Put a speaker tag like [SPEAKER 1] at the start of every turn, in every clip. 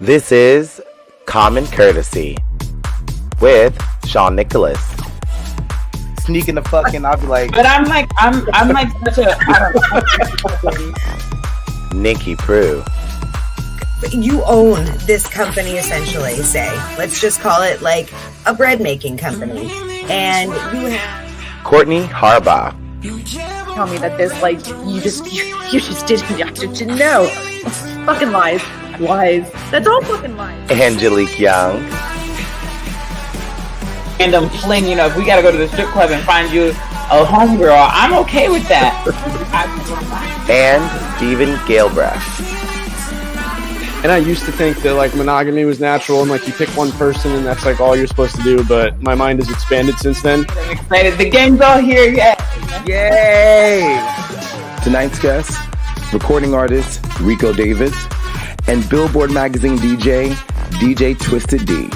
[SPEAKER 1] This is Common Courtesy with Sean Nicholas. Sneaking the fucking, I'll be like.
[SPEAKER 2] But I'm like such a. I don't know.
[SPEAKER 1] Nikki Prue.
[SPEAKER 3] You own this company essentially, say. Let's just call it like a bread making company. And you have
[SPEAKER 1] Courtney Harbaugh.
[SPEAKER 4] Tell me that this, like, you just didn't know. Fucking lies. That's all fucking lies.
[SPEAKER 1] Angelique Young.
[SPEAKER 2] Random fling, if we gotta go to the strip club and find you a homegirl, I'm okay with that.
[SPEAKER 1] And Stephen Galbraith.
[SPEAKER 5] And I used to think that like monogamy was natural and like you pick one person and that's like all you're supposed to do, but my mind has expanded since then.
[SPEAKER 2] I'm excited. The gang's all here,
[SPEAKER 1] Yay!
[SPEAKER 6] Tonight's guest, recording artist Rico Davis, and Billboard magazine DJ Twisted D.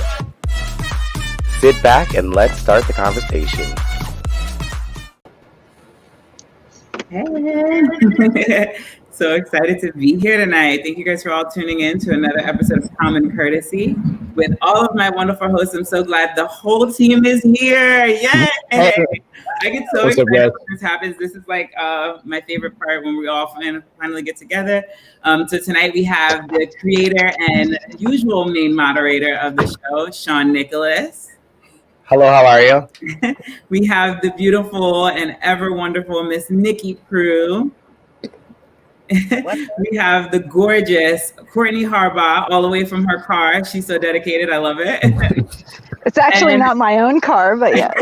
[SPEAKER 1] Sit back and let's start the conversation.
[SPEAKER 2] Hey. So excited to be here tonight. Thank you guys for all tuning in to another episode of Common Courtesy with all of my wonderful hosts. I'm so glad the whole team is here. Yay! I get so excited when this happens. This is like my favorite part when we all finally get together. So tonight we have the creator and usual main moderator of the show, Sean Nicholas.
[SPEAKER 1] Hello, how are you?
[SPEAKER 2] We have the beautiful and ever wonderful Miss Nikki Prue. We have the gorgeous Courtney Harbaugh all the way from her car. She's so dedicated. I love it.
[SPEAKER 7] It's actually not my own car, but yeah.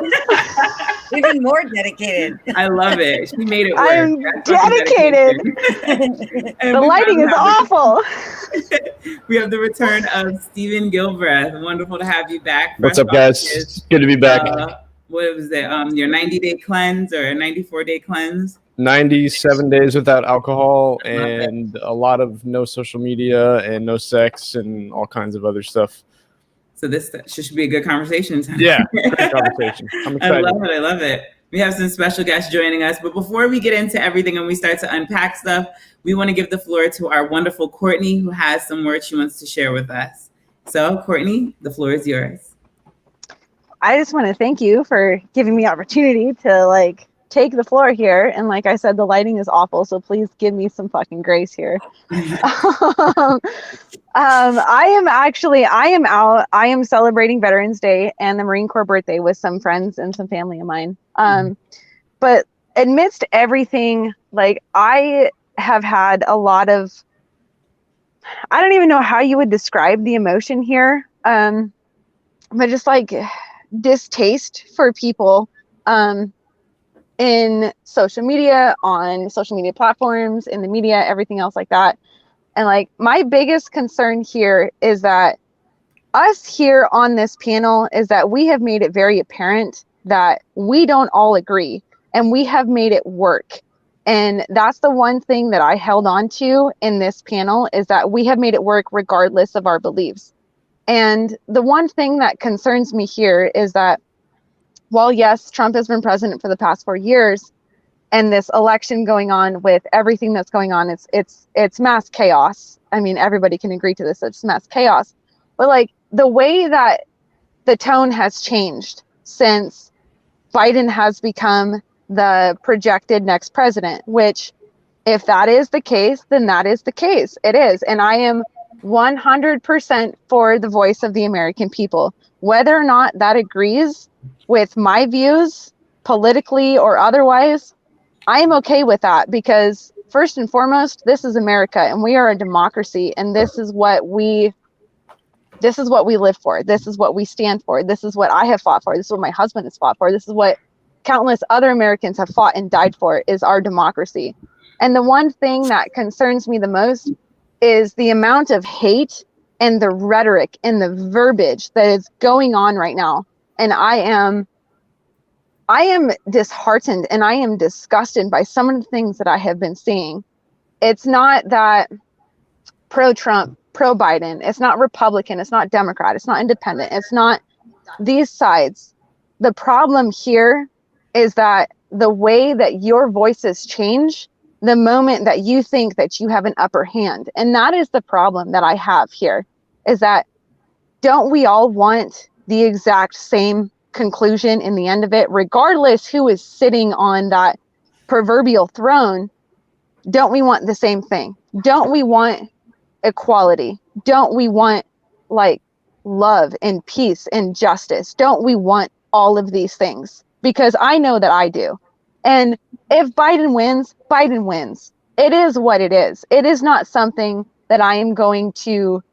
[SPEAKER 3] even more dedicated.
[SPEAKER 2] I love it. She made it work.
[SPEAKER 7] I'm dedicated. The lighting is awful.
[SPEAKER 2] We have the return of Stephen Galbraith. Wonderful to have you back.
[SPEAKER 5] What's up, guys? Good to be back.
[SPEAKER 2] What was it? Your 90-day cleanse or a 94-day cleanse?
[SPEAKER 5] 97 days without alcohol and a lot of no social media and no sex and all kinds of other stuff.
[SPEAKER 2] So this should be a good conversation tonight.
[SPEAKER 5] Yeah, great conversation. I'm excited.
[SPEAKER 2] I love it. We have some special guests joining us. But before we get into everything and we start to unpack stuff, we want to give the floor to our wonderful Courtney, who has some words she wants to share with us. So, Courtney, the floor is yours.
[SPEAKER 7] I just want to thank you for giving me opportunity to take the floor here. And like I said, the lighting is awful, so please give me some fucking grace here. I am celebrating Veterans Day and the Marine Corps birthday with some friends and some family of mine. But amidst everything, I have had a lot of, I don't even know how you would describe the emotion here. But just distaste for people, in social media, on social media platforms, in the media, everything else like that. And my biggest concern here is that us here on this panel is that we have made it very apparent that we don't all agree, and we have made it work. And that's the one thing that I held on to in this panel, is that we have made it work regardless of our beliefs. And the one thing that concerns me here is that while yes, Trump has been president for the past 4 years, and this election going on with everything that's going on, it's mass chaos. I mean, everybody can agree to this. It's mass chaos. But the way that the tone has changed since Biden has become the projected next president, which if that is the case, then that is the case. It is. And I am 100% for the voice of the American people. Whether or not that agrees with my views, politically or otherwise, I am okay with that, because first and foremost, this is America and we are a democracy, and this is what we live for. This is what we stand for. This is what I have fought for. This is what my husband has fought for. This is what countless other Americans have fought and died for, is our democracy. And the one thing that concerns me the most is the amount of hate and the rhetoric and the verbiage that is going on right now. And I am disheartened and I am disgusted by some of the things that I have been seeing. It's not that pro-Trump, pro-Biden, it's not Republican, it's not Democrat, it's not independent, it's not these sides. The problem here is that the way that your voices change the moment that you think that you have an upper hand. And that is the problem that I have here. is that don't we all want the exact same conclusion in the end of it, regardless who is sitting on that proverbial throne? Don't we want the same thing? Don't we want equality? Don't we want like love and peace and justice? Don't we want all of these things? Because I know that I do. And if Biden wins, Biden wins. It is what it is. It is not something that I am going to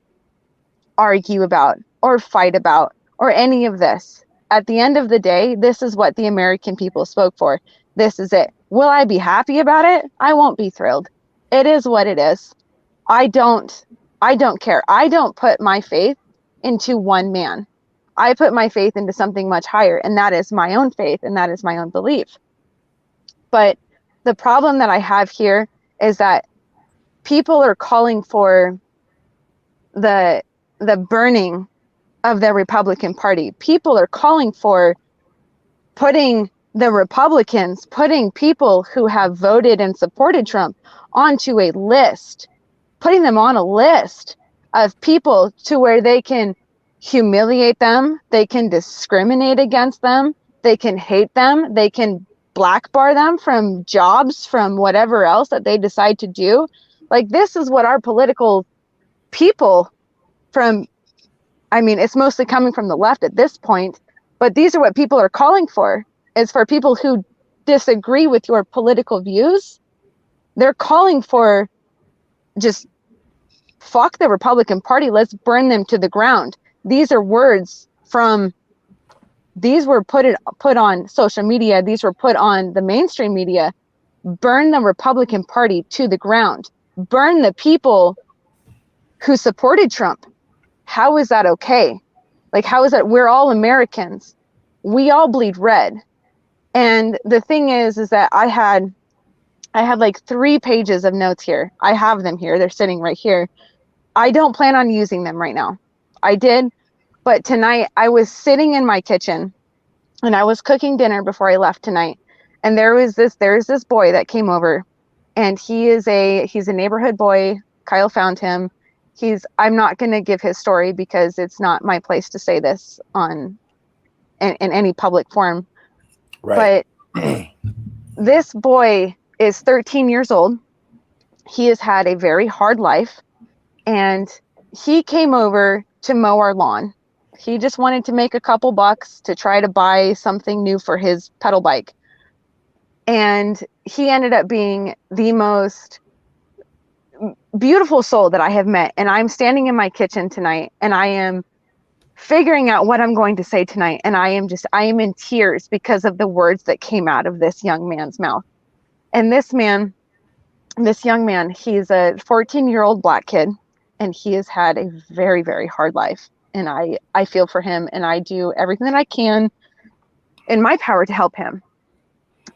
[SPEAKER 7] argue about or fight about or any of this. At the end of the day, this is what the American people spoke for. This is it. Will I be happy about it? I won't be thrilled. It is what it is. I don't care. I don't put my faith into one man. I put my faith into something much higher, and that is my own faith, and that is my own belief. But the problem that I have here is that people are calling for the burning of the Republican Party. People are calling for putting the Republicans, putting people who have voted and supported Trump onto a list, putting them on a list of people to where they can humiliate them, they can discriminate against them, they can hate them, they can blackbar them from jobs, from whatever else that they decide to do. Like, this is what our political people from, I mean, it's mostly coming from the left at this point, but these are what people are calling for, is for people who disagree with your political views. They're calling for just fuck the Republican Party. Let's burn them to the ground. These are words from, these were put on social media. These were put on the mainstream media. Burn the Republican Party to the ground. Burn the people who supported Trump. How is that okay? Like, how is that? We're all Americans. We all bleed red. And the thing is that I had like 3 pages of notes here. I have them here. They're sitting right here. I don't plan on using them right now. I did, but tonight I was sitting in my kitchen and I was cooking dinner before I left tonight. And there's this boy that came over, and he's a neighborhood boy. Kyle found him. I'm not going to give his story because it's not my place to say this in any public forum. Right. But this boy is 13 years old. He has had a very hard life, and he came over to mow our lawn. He just wanted to make a couple bucks to try to buy something new for his pedal bike. And he ended up being the most beautiful soul that I have met. And I'm standing in my kitchen tonight, and I am figuring out what I'm going to say tonight. And I am in tears because of the words that came out of this young man's mouth. And this young man, he's a 14-year-old black kid, and he has had a very, very hard life. And I feel for him, and I do everything that I can in my power to help him.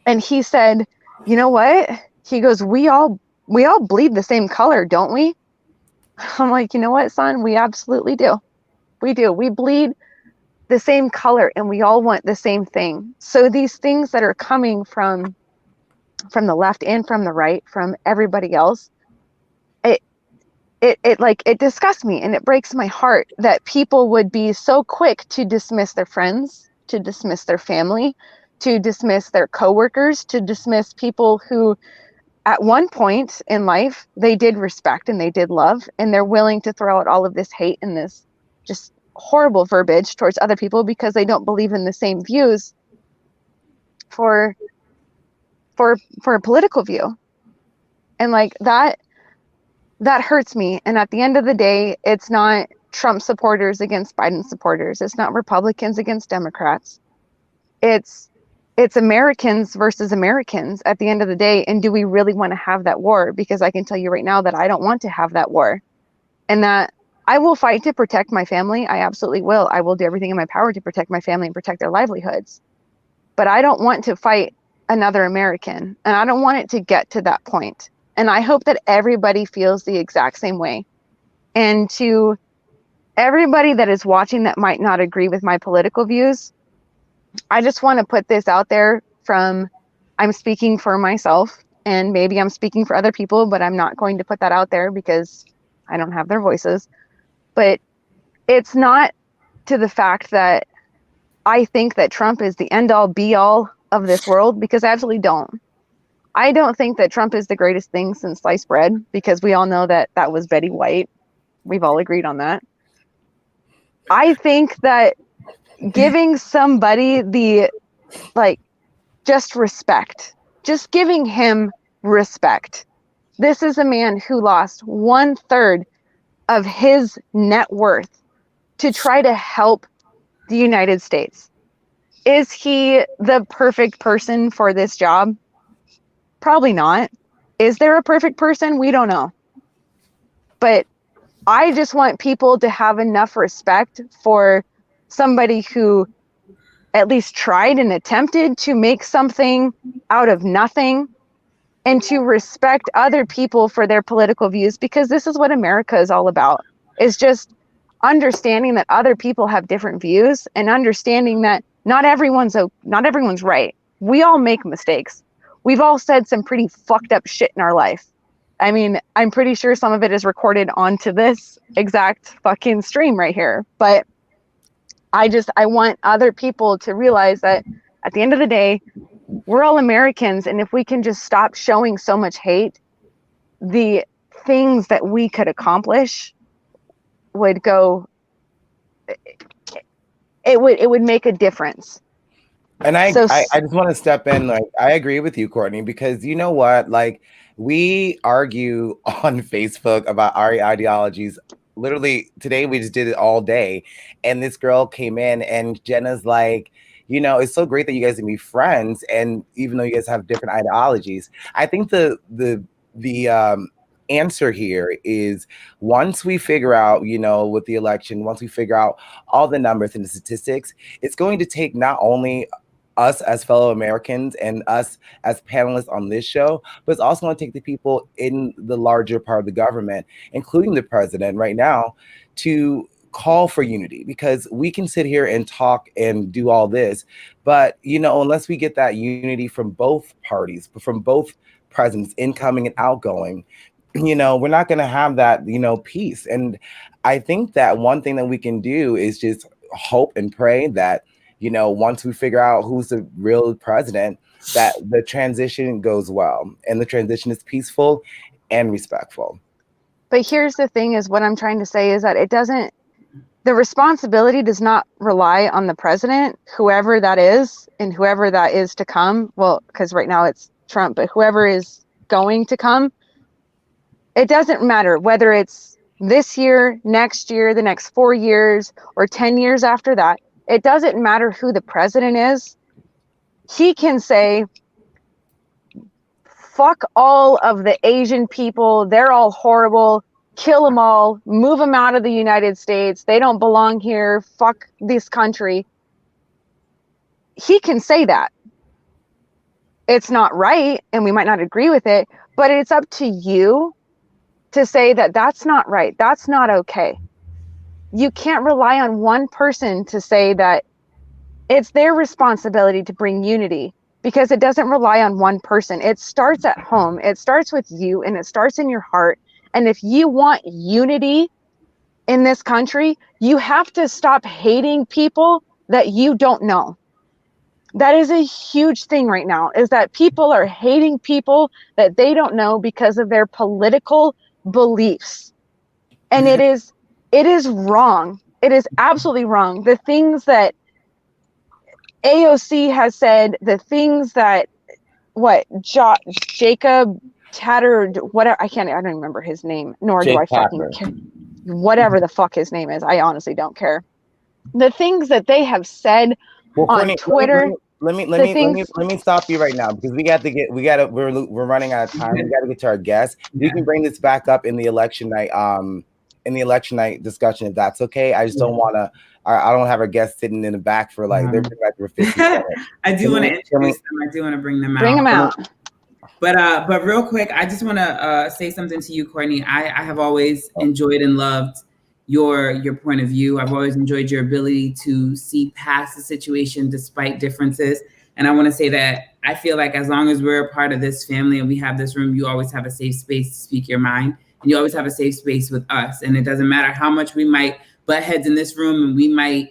[SPEAKER 7] And he said, you know what? He goes, we all bleed the same color, don't we? I'm like, you know what, son? We absolutely do. We do. We bleed the same color, and we all want the same thing. So these things that are coming from the left and from the right, from everybody else, it disgusts me, and it breaks my heart that people would be so quick to dismiss their friends, to dismiss their family, to dismiss their coworkers, to dismiss people who at one point in life they did respect and they did love, and they're willing to throw out all of this hate and this just horrible verbiage towards other people because they don't believe in the same views for a political view. And like that hurts me. And at the end of the day, it's not Trump supporters against Biden supporters. It's not Republicans against Democrats. It's Americans versus Americans at the end of the day. And do we really want to have that war? Because I can tell you right now that I don't want to have that war, and that I will fight to protect my family. I absolutely will. I will do everything in my power to protect my family and protect their livelihoods. But I don't want to fight another American, and I don't want it to get to that point. And I hope that everybody feels the exact same way. And to everybody that is watching that might not agree with my political views, I just want to put this out there I'm speaking for myself, and maybe I'm speaking for other people, but I'm not going to put that out there because I don't have their voices. But it's not to the fact that I think that Trump is the end all be all of this world, because I absolutely don't. I don't think that Trump is the greatest thing since sliced bread, because we all know that that was Betty White. We've all agreed on that. I think that giving somebody the, like, just respect, just giving him respect. This is a man who lost 1/3 of his net worth to try to help the United States. Is he the perfect person for this job? Probably not. Is there a perfect person? We don't know. But I just want people to have enough respect for somebody who at least tried and attempted to make something out of nothing, and to respect other people for their political views, because this is what America is all about, is just understanding that other people have different views, and understanding that not everyone's right. We all make mistakes. We've all said some pretty fucked up shit in our life. I mean, I'm pretty sure some of it is recorded onto this exact fucking stream right here. But I want other people to realize that at the end of the day, we're all Americans. And if we can just stop showing so much hate, the things that we could accomplish would go, it would make a difference.
[SPEAKER 1] And I
[SPEAKER 7] So-
[SPEAKER 1] just want to step in. Like, I agree with you, Courtney, because you know what? Like, we argue on Facebook about our ideologies. Literally today, we just did it all day. And this girl came in, and Jenna's like, you know, it's so great that you guys can be friends. And even though you guys have different ideologies, I think the answer here is, once we figure out, you know, with the election, once we figure out all the numbers and the statistics, it's going to take not only us as fellow Americans and us as panelists on this show, but it's also going to take the people in the larger part of the government, including the president right now, to call for unity. Because we can sit here and talk and do all this, but, you know, unless we get that unity from both parties, from both presidents, incoming and outgoing, you know, we're not going to have that, you know, peace. And I think that one thing that we can do is just hope and pray that, you know, once we figure out who's the real president, that the transition goes well and the transition is peaceful and respectful.
[SPEAKER 7] But here's the thing, is what I'm trying to say is that the responsibility does not rely on the president, whoever that is, and whoever that is to come. Well, because right now it's Trump, but whoever is going to come, it doesn't matter whether it's this year, next year, the next 4 years, or 10 years after that. It doesn't matter who the president is. He can say, fuck all of the Asian people. They're all horrible. Kill them all. Move them out of the United States. They don't belong here. Fuck this country. He can say that. It's not right, and we might not agree with it, but it's up to you to say that that's not right. That's not okay. You can't rely on one person to say that it's their responsibility to bring unity, because it doesn't rely on one person. It starts at home. It starts with you, and it starts in your heart. And if you want unity in this country, you have to stop hating people that you don't know. That is a huge thing right now, is that people are hating people that they don't know because of their political beliefs. And it is wrong. It is absolutely wrong. The things that AOC has said, the things that Jacob Tatter, whatever, I don't remember his name, nor do I fucking care. Whatever the fuck his name is, I honestly don't care. The things that they have said on Twitter.
[SPEAKER 1] Let me stop you right now, because we're running out of time. We got to get to our guests. We can bring this back up in the election night discussion, if that's okay. I just don't want to. I don't have our guests sitting in the back for like they're back for 50 minutes.
[SPEAKER 2] I do want to introduce them. I do want to bring them out.
[SPEAKER 7] Bring them out.
[SPEAKER 2] But real quick, I just want to say something to you, Courtney. I have always enjoyed and loved your point of view. I've always enjoyed your ability to see past the situation despite differences. And I want to say that I feel like as long as we're a part of this family and we have this room, you always have a safe space to speak your mind. And you always have a safe space with us. And it doesn't matter how much we might butt heads in this room and we might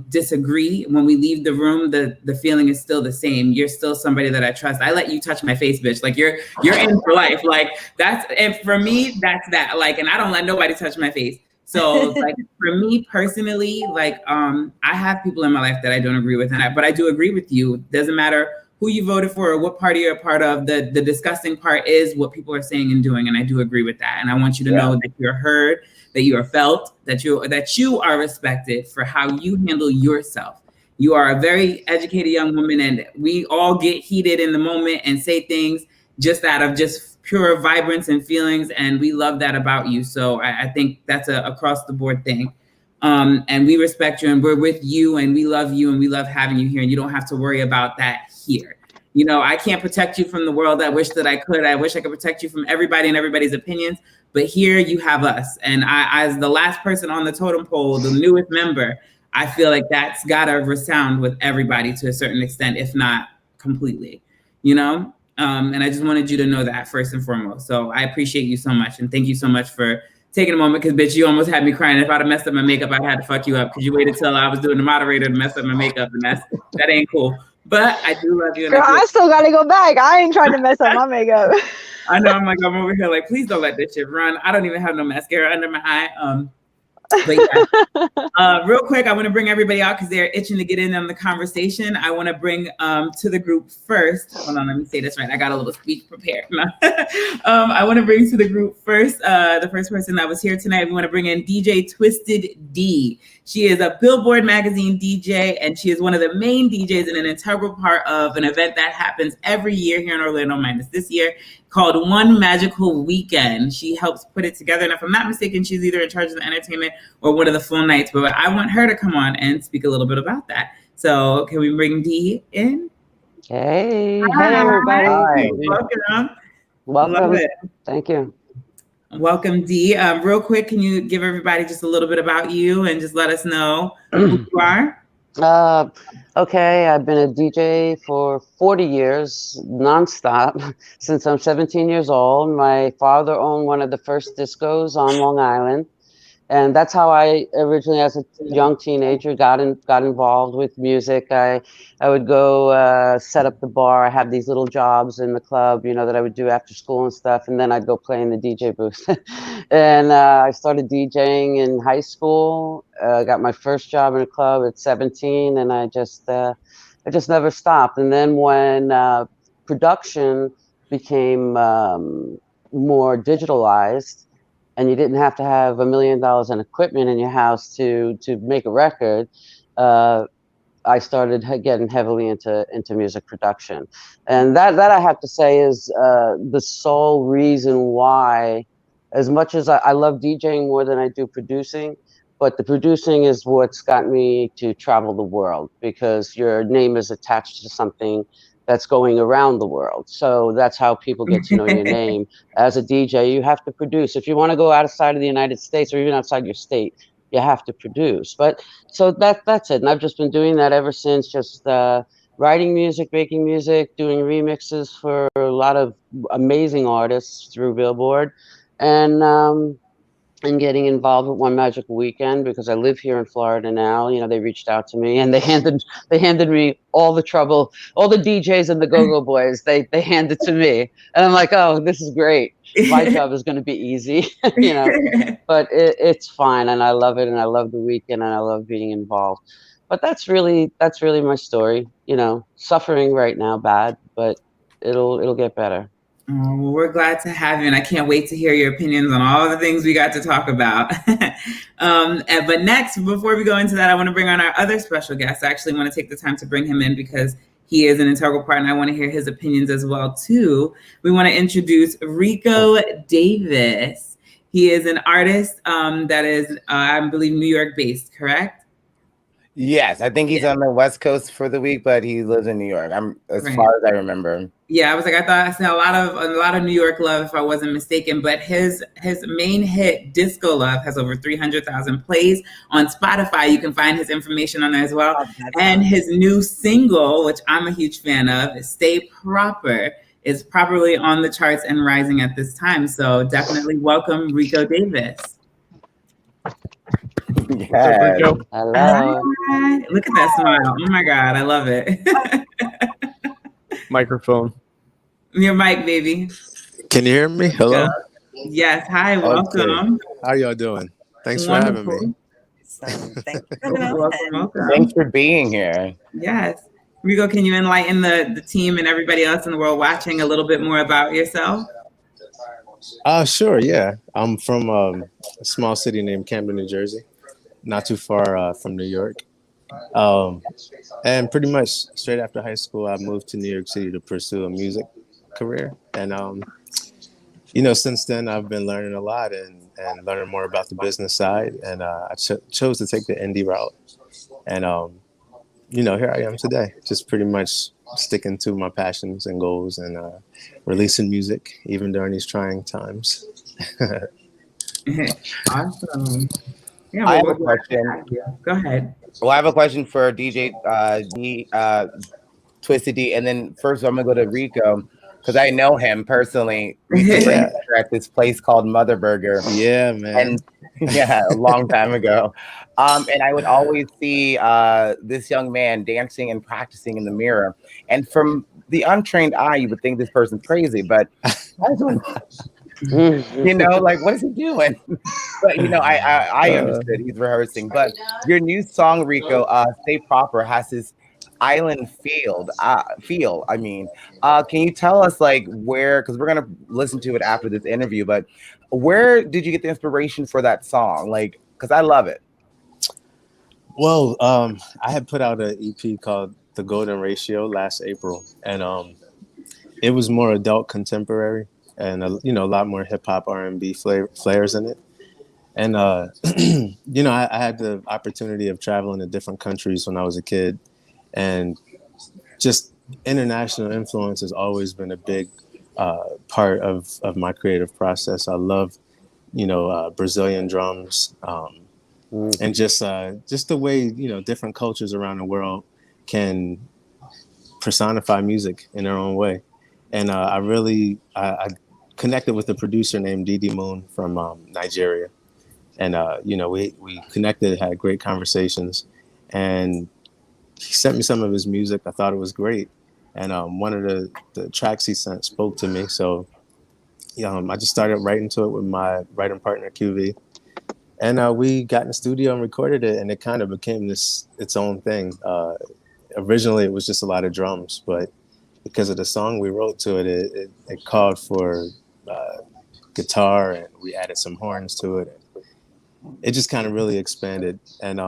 [SPEAKER 2] disagree. When we leave the room, the feeling is still the same. You're still somebody that I trust. I let you touch my face, bitch. Like you're in for life. Like that's, and for me, that's that. Like, and I don't let nobody touch my face. So like for me personally, like I have people in my life that I don't agree with, but I do agree with you. Doesn't matter who you voted for or what party you're a part of. The disgusting part is what people are saying and doing, and I do agree with that. And I want you to know that you're heard, that you are felt, that you are respected for how you handle yourself. You are a very educated young woman, and we all get heated in the moment and say things just out of just pure vibrance and feelings, and we love that about you. So I think that's a across the board thing. And we respect you, and we're with you, and we love you, and we love having you here, and you don't have to worry about that here. You know, I can't protect you from the world. I wish that I could. I wish I could protect you from everybody and everybody's opinions, but here you have us. And I, as the last person on the totem pole, the newest member, I feel like that's gotta resound with everybody to a certain extent, if not completely, you know? And I just wanted you to know that first and foremost. So I appreciate you so much. And thank you so much for taking a moment, because bitch, you almost had me crying. If I'd have messed up my makeup, I'd had to fuck you up, because you waited till I was doing the moderator to mess up my makeup, and that ain't cool. But I do love you. And
[SPEAKER 7] Girl, I still gotta go back. I ain't trying to mess up my makeup.
[SPEAKER 2] I know, I'm like, I'm over here like, please don't let this shit run. I don't even have no mascara under my eye. But yeah, real quick, I want to bring everybody out because they're itching to get in on the conversation. I want to bring to the group first. Hold on, let me say this right. I got a little speech prepared. I want to bring to the group first, the first person that was here tonight. We want to bring in DJ Twisted D. She is a Billboard magazine DJ, and she is one of the main DJs and an integral part of an event that happens every year here in Orlando, minus this year, called One Magical Weekend. She helps put it together, and if I'm not mistaken, she's either in charge of the entertainment or one of the full nights, but I want her to come on and speak a little bit about that. So can we bring Dee in?
[SPEAKER 8] Hey,
[SPEAKER 2] Hi.
[SPEAKER 8] hey everybody.
[SPEAKER 1] Hi.
[SPEAKER 2] Welcome.
[SPEAKER 8] Welcome.
[SPEAKER 2] Love it.
[SPEAKER 8] Thank you.
[SPEAKER 2] Welcome, Dee. Real quick, can you give everybody just a little bit about you and just let us know who you are?
[SPEAKER 8] Okay, I've been a DJ for 40 years, nonstop, since I'm 17 years old. My father owned one of the first discos on Long Island. And that's how I originally, as a young teenager, got involved with music. I would go set up the bar. I had these little jobs in the club, you know, that I would do after school and stuff. And then I'd go play in the DJ booth. And I started DJing in high school. Got my first job in a club at 17, and I just never stopped. And then when production became more digitalized, and you didn't have to have $1 million in equipment in your house to make a record, I started getting heavily into music production. And that I have to say is the sole reason why, as much as I love DJing more than I do producing, but the producing is what's got me to travel the world, because your name is attached to something that's going around the world. So that's how people get to know your name. As a DJ, you have to produce. If you want to go outside of the United States or even outside your state, you have to produce. But so that's it. And I've just been doing that ever since, just writing music, making music, doing remixes for a lot of amazing artists through Billboard, and getting involved with One Magical Weekend because I live here in Florida now. You know, they reached out to me and they handed me all the trouble, all the DJs and the go-go boys. They handed to me, and I'm like, oh, this is great. My job is going to be easy, you know. But it's fine, and I love it, and I love the weekend, and I love being involved. But that's really my story. You know, suffering right now, bad, but it'll get better.
[SPEAKER 2] Oh, well, we're glad to have you, and I can't wait to hear your opinions on all the things we got to talk about. But next, before we go into that, I want to bring on our other special guest. I actually want to take the time to bring him in because he is an integral part, and I want to hear his opinions as well, too. We want to introduce Rico Davis. He is an artist that is, I believe, New York based, correct?
[SPEAKER 1] Yes, I think he's on the West Coast for the week, but he lives in New York. As far as I remember.
[SPEAKER 2] Yeah, I was like, I thought I said a lot of New York love, if I wasn't mistaken. But his main hit, Disco Love, has over 300,000 plays on Spotify. You can find his information on there as well. And his new single, which I'm a huge fan of, is Stay Proper, is properly on the charts and rising at this time. So definitely welcome Rico Davis.
[SPEAKER 5] What's up,
[SPEAKER 1] ahead.
[SPEAKER 5] Rico?
[SPEAKER 8] Hello.
[SPEAKER 2] Hi. Look at that smile. Oh my God, I love it.
[SPEAKER 5] Microphone.
[SPEAKER 2] Your mic, baby.
[SPEAKER 9] Can you hear me? Hello.
[SPEAKER 2] Yes. Hi.
[SPEAKER 9] Okay.
[SPEAKER 2] Welcome.
[SPEAKER 9] How y'all doing? Thanks for having me.
[SPEAKER 2] Wonderful.
[SPEAKER 3] So thank you for coming on.
[SPEAKER 2] Welcome. Welcome.
[SPEAKER 1] Thanks for being here.
[SPEAKER 2] Yes. Rico, can you enlighten the team and everybody else in the world watching a little bit more about yourself?
[SPEAKER 9] Sure. Yeah, I'm from a small city named Camden, New Jersey, not too far from New York. Um, and pretty much straight after high school, I moved to New York City to pursue a music career. And since then I've been learning a lot and learning more about the business side. And I chose to take the indie route. And here I am today, just pretty much sticking to my passions and goals and releasing music even during these trying times.
[SPEAKER 2] Awesome. Yeah,
[SPEAKER 1] I
[SPEAKER 2] well,
[SPEAKER 1] have
[SPEAKER 2] we're
[SPEAKER 1] a
[SPEAKER 2] glad to
[SPEAKER 1] question.
[SPEAKER 2] have you. Go ahead.
[SPEAKER 1] Well, I have a question for DJ Twisted D, and then first I'm gonna go to Rico because I know him personally. We used to work
[SPEAKER 9] Yeah,
[SPEAKER 1] together at this place called Mother Burger,
[SPEAKER 9] yeah, man.
[SPEAKER 1] and yeah, a long time ago. And I would always see this young man dancing and practicing in the mirror. And from the untrained eye, you would think this person's crazy, but like what is he doing? But I
[SPEAKER 9] Uh,
[SPEAKER 1] understood he's rehearsing. But your new song, Rico, "Stay Proper," has this island feel. I mean, can you tell us like where? Because we're gonna listen to it after this interview. But where did you get the inspiration for that song? Like, because I love it.
[SPEAKER 9] well, I had put out an EP called "The Golden Ratio" last April, and it was more adult contemporary and a lot more hip hop R&B flares in it. And I had the opportunity of traveling to different countries when I was a kid, and just international influence has always been a big part of my creative process. I love Brazilian drums, and just the way different cultures around the world can personify music in their own way. And I connected with a producer named Didi Moon from Nigeria, and we connected, had great conversations, and he sent me some of his music. I thought it was great, and one of the tracks he sent spoke to me. So I just started writing to it with my writing partner QV, and we got in the studio and recorded it, and it kind of became its own thing. Originally, it was just a lot of drums, but because of the song we wrote to it, it called for guitar, and we added some horns to it. It just kind of really expanded, and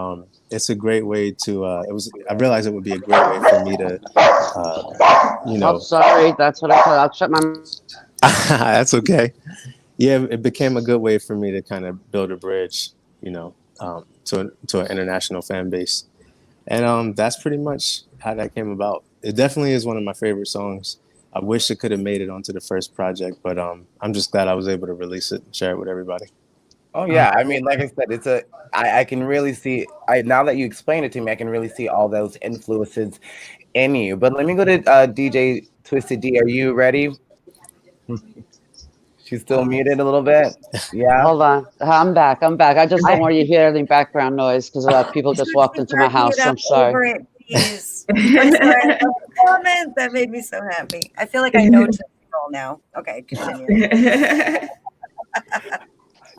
[SPEAKER 9] it's a great way to. I realized it would be a great way for me to,
[SPEAKER 8] Oh, sorry. That's what I call. I'll shut my.
[SPEAKER 9] That's okay. Yeah, it became a good way for me to kind of build a bridge, to an international fan base, and that's pretty much how that came about. It definitely is one of my favorite songs. I wish it could have made it onto the first project, but I'm just glad I was able to release it and share it with everybody.
[SPEAKER 1] Oh yeah, I mean, like I said, I can really see. Now that you explain it to me, I can really see all those influences in you. But let me go to DJ Twisted D. Are you ready? She's still muted a little bit. Yeah.
[SPEAKER 8] Hold on. I'm back. I just don't want you to hear any background noise because people just walked into my house. I'm sorry.
[SPEAKER 3] It, please. I'm sorry. I love the comment. That made me so happy. I feel like I know to roll now. Okay, continue.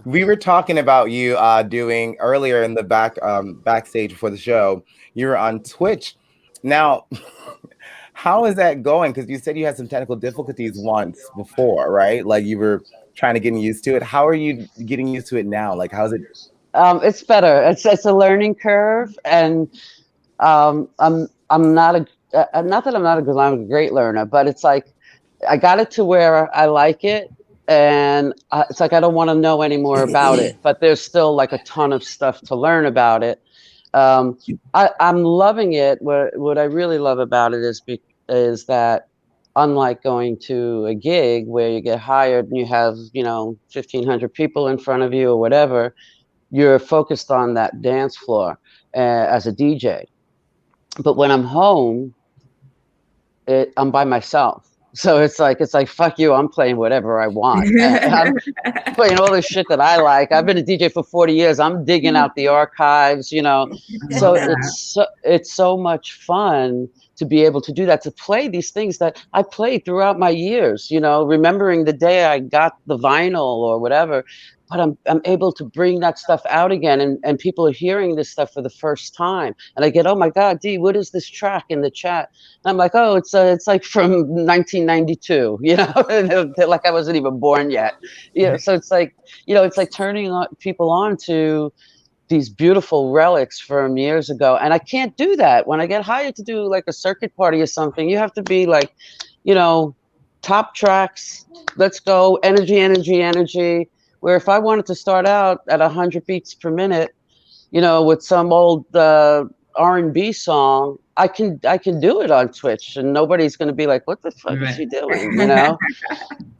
[SPEAKER 1] We were talking about you doing earlier in the backstage before the show. You were on Twitch. Now, how is that going? Because you said you had some technical difficulties once before, right? Like you were trying to get used to it. How are you getting used to it now? Like, how's it?
[SPEAKER 8] It's better. It's a learning curve, and I'm not not that I'm not a good. I'm a great learner, but it's like I got it to where I like it, and it's like I don't want to know any more about it. But there's still like a ton of stuff to learn about it. I'm loving it. What I really love about it is that unlike going to a gig where you get hired and you have 1,500 people in front of you or whatever, you're focused on that dance floor as a DJ. But when I'm home, I'm by myself. So it's like fuck you, I'm playing whatever I want. I'm playing all the shit that I like. I've been a DJ for 40 years. I'm digging out the archives, you know. So it's so much fun to be able to do that, to play these things that I played throughout my years, you know, remembering the day I got the vinyl or whatever. But I'm able to bring that stuff out again, and people are hearing this stuff for the first time. And I get, oh my God, Dee, what is this track in the chat? And I'm like, oh, it's like from 1992, you know, they're like I wasn't even born yet. You know, so it's like, you know, it's like turning people on to these beautiful relics from years ago. And I can't do that when I get hired to do like a circuit party or something. You have to be like, you know, top tracks, let's go, energy, energy, energy. Where if I wanted to start out at 100 beats per minute, you know, with some old R&B song, I can do it on Twitch, and nobody's going to be like, "What the fuck is she doing?" You know.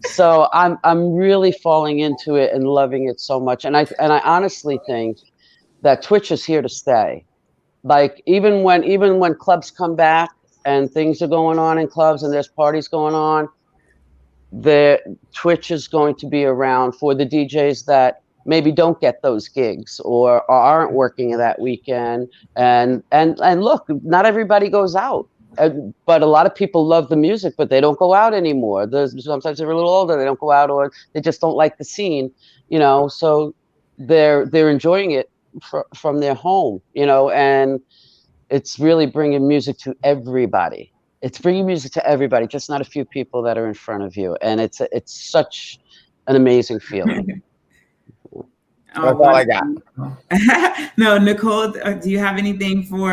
[SPEAKER 8] So I'm really falling into it and loving it so much, and I honestly think that Twitch is here to stay. Like even when clubs come back and things are going on in clubs and there's parties going on, the Twitch is going to be around for the DJs that maybe don't get those gigs or aren't working that weekend. And look, not everybody goes out, but a lot of people love the music, but they don't go out anymore. Sometimes they're a little older, they don't go out, or they just don't like the scene, you know. So they're enjoying it from their home, you know, and it's really bringing music to everybody. It's bringing music to everybody, just not a few people that are in front of you. And it's such an amazing feeling.
[SPEAKER 1] That's all I got.
[SPEAKER 2] No, Nicole, do you have anything for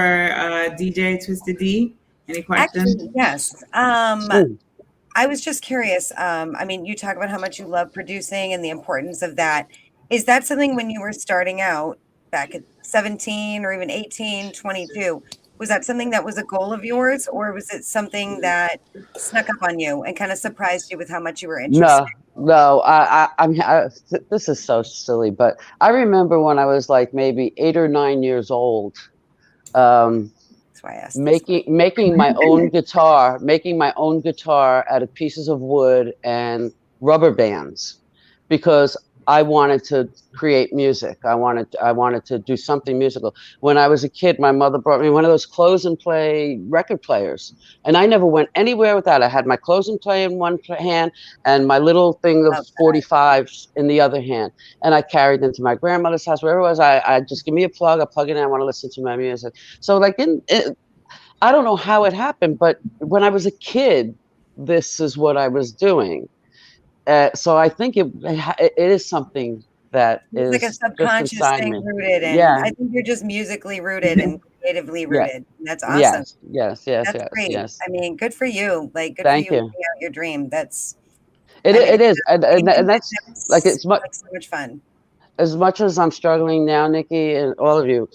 [SPEAKER 2] DJ Twisted D? Any questions?
[SPEAKER 3] Actually, yes. I was just curious. I mean, you talk about how much you love producing and the importance of that. Is that something when you were starting out back at 17 or even 18, 22? Was that something that was a goal of yours, or was it something that snuck up on you and kind of surprised you with how much you were interested?
[SPEAKER 8] No. This is so silly, but I remember when I was like maybe 8 or 9 years old,
[SPEAKER 3] That's why I asked.
[SPEAKER 8] making my own guitar, out of pieces of wood and rubber bands, because I wanted to create music. I wanted to do something musical. When I was a kid, my mother brought me one of those close and play record players, and I never went anywhere without it. I had my close and play in one hand and my little thing of 45s in the other hand, and I carried them to my grandmother's house, wherever it was. I just give me a plug, I plug it in, I want to listen to my music. So like I don't know how it happened, but when I was a kid, this is what I was doing. So I think it is something that is
[SPEAKER 3] like a subconscious thing rooted in.
[SPEAKER 8] Yeah.
[SPEAKER 3] I think you're just musically rooted and creatively rooted. Yeah. That's awesome.
[SPEAKER 8] Yes.
[SPEAKER 3] That's great. Yes. I mean, good for you. Like, good
[SPEAKER 8] Thank
[SPEAKER 3] for you
[SPEAKER 8] you.
[SPEAKER 3] living out your dream. That's
[SPEAKER 8] it is, and that's like it's
[SPEAKER 3] like so much fun.
[SPEAKER 8] As much as I'm struggling now, Nikki, and all of you,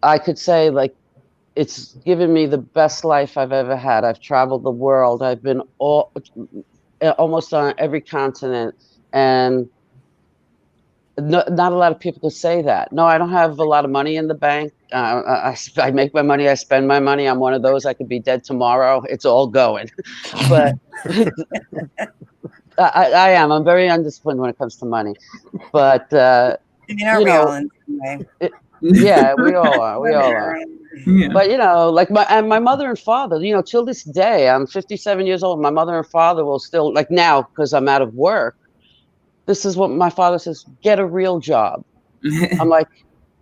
[SPEAKER 8] I could say like it's given me the best life I've ever had. I've traveled the world. I've been almost on every continent, and not a lot of people could say that. No, I don't have a lot of money in the bank. I make my money, I spend my money. I'm one of those. I could be dead tomorrow. It's all going. But I am. I'm very undisciplined when it comes to money. But
[SPEAKER 3] we all in some way?
[SPEAKER 8] Yeah, we all are. We all are. Yeah. But you know, like my mother and father, you know, till this day, I'm 57 years old. My mother and father will still, like now, because I'm out of work, this is what my father says: get a real job. I'm like,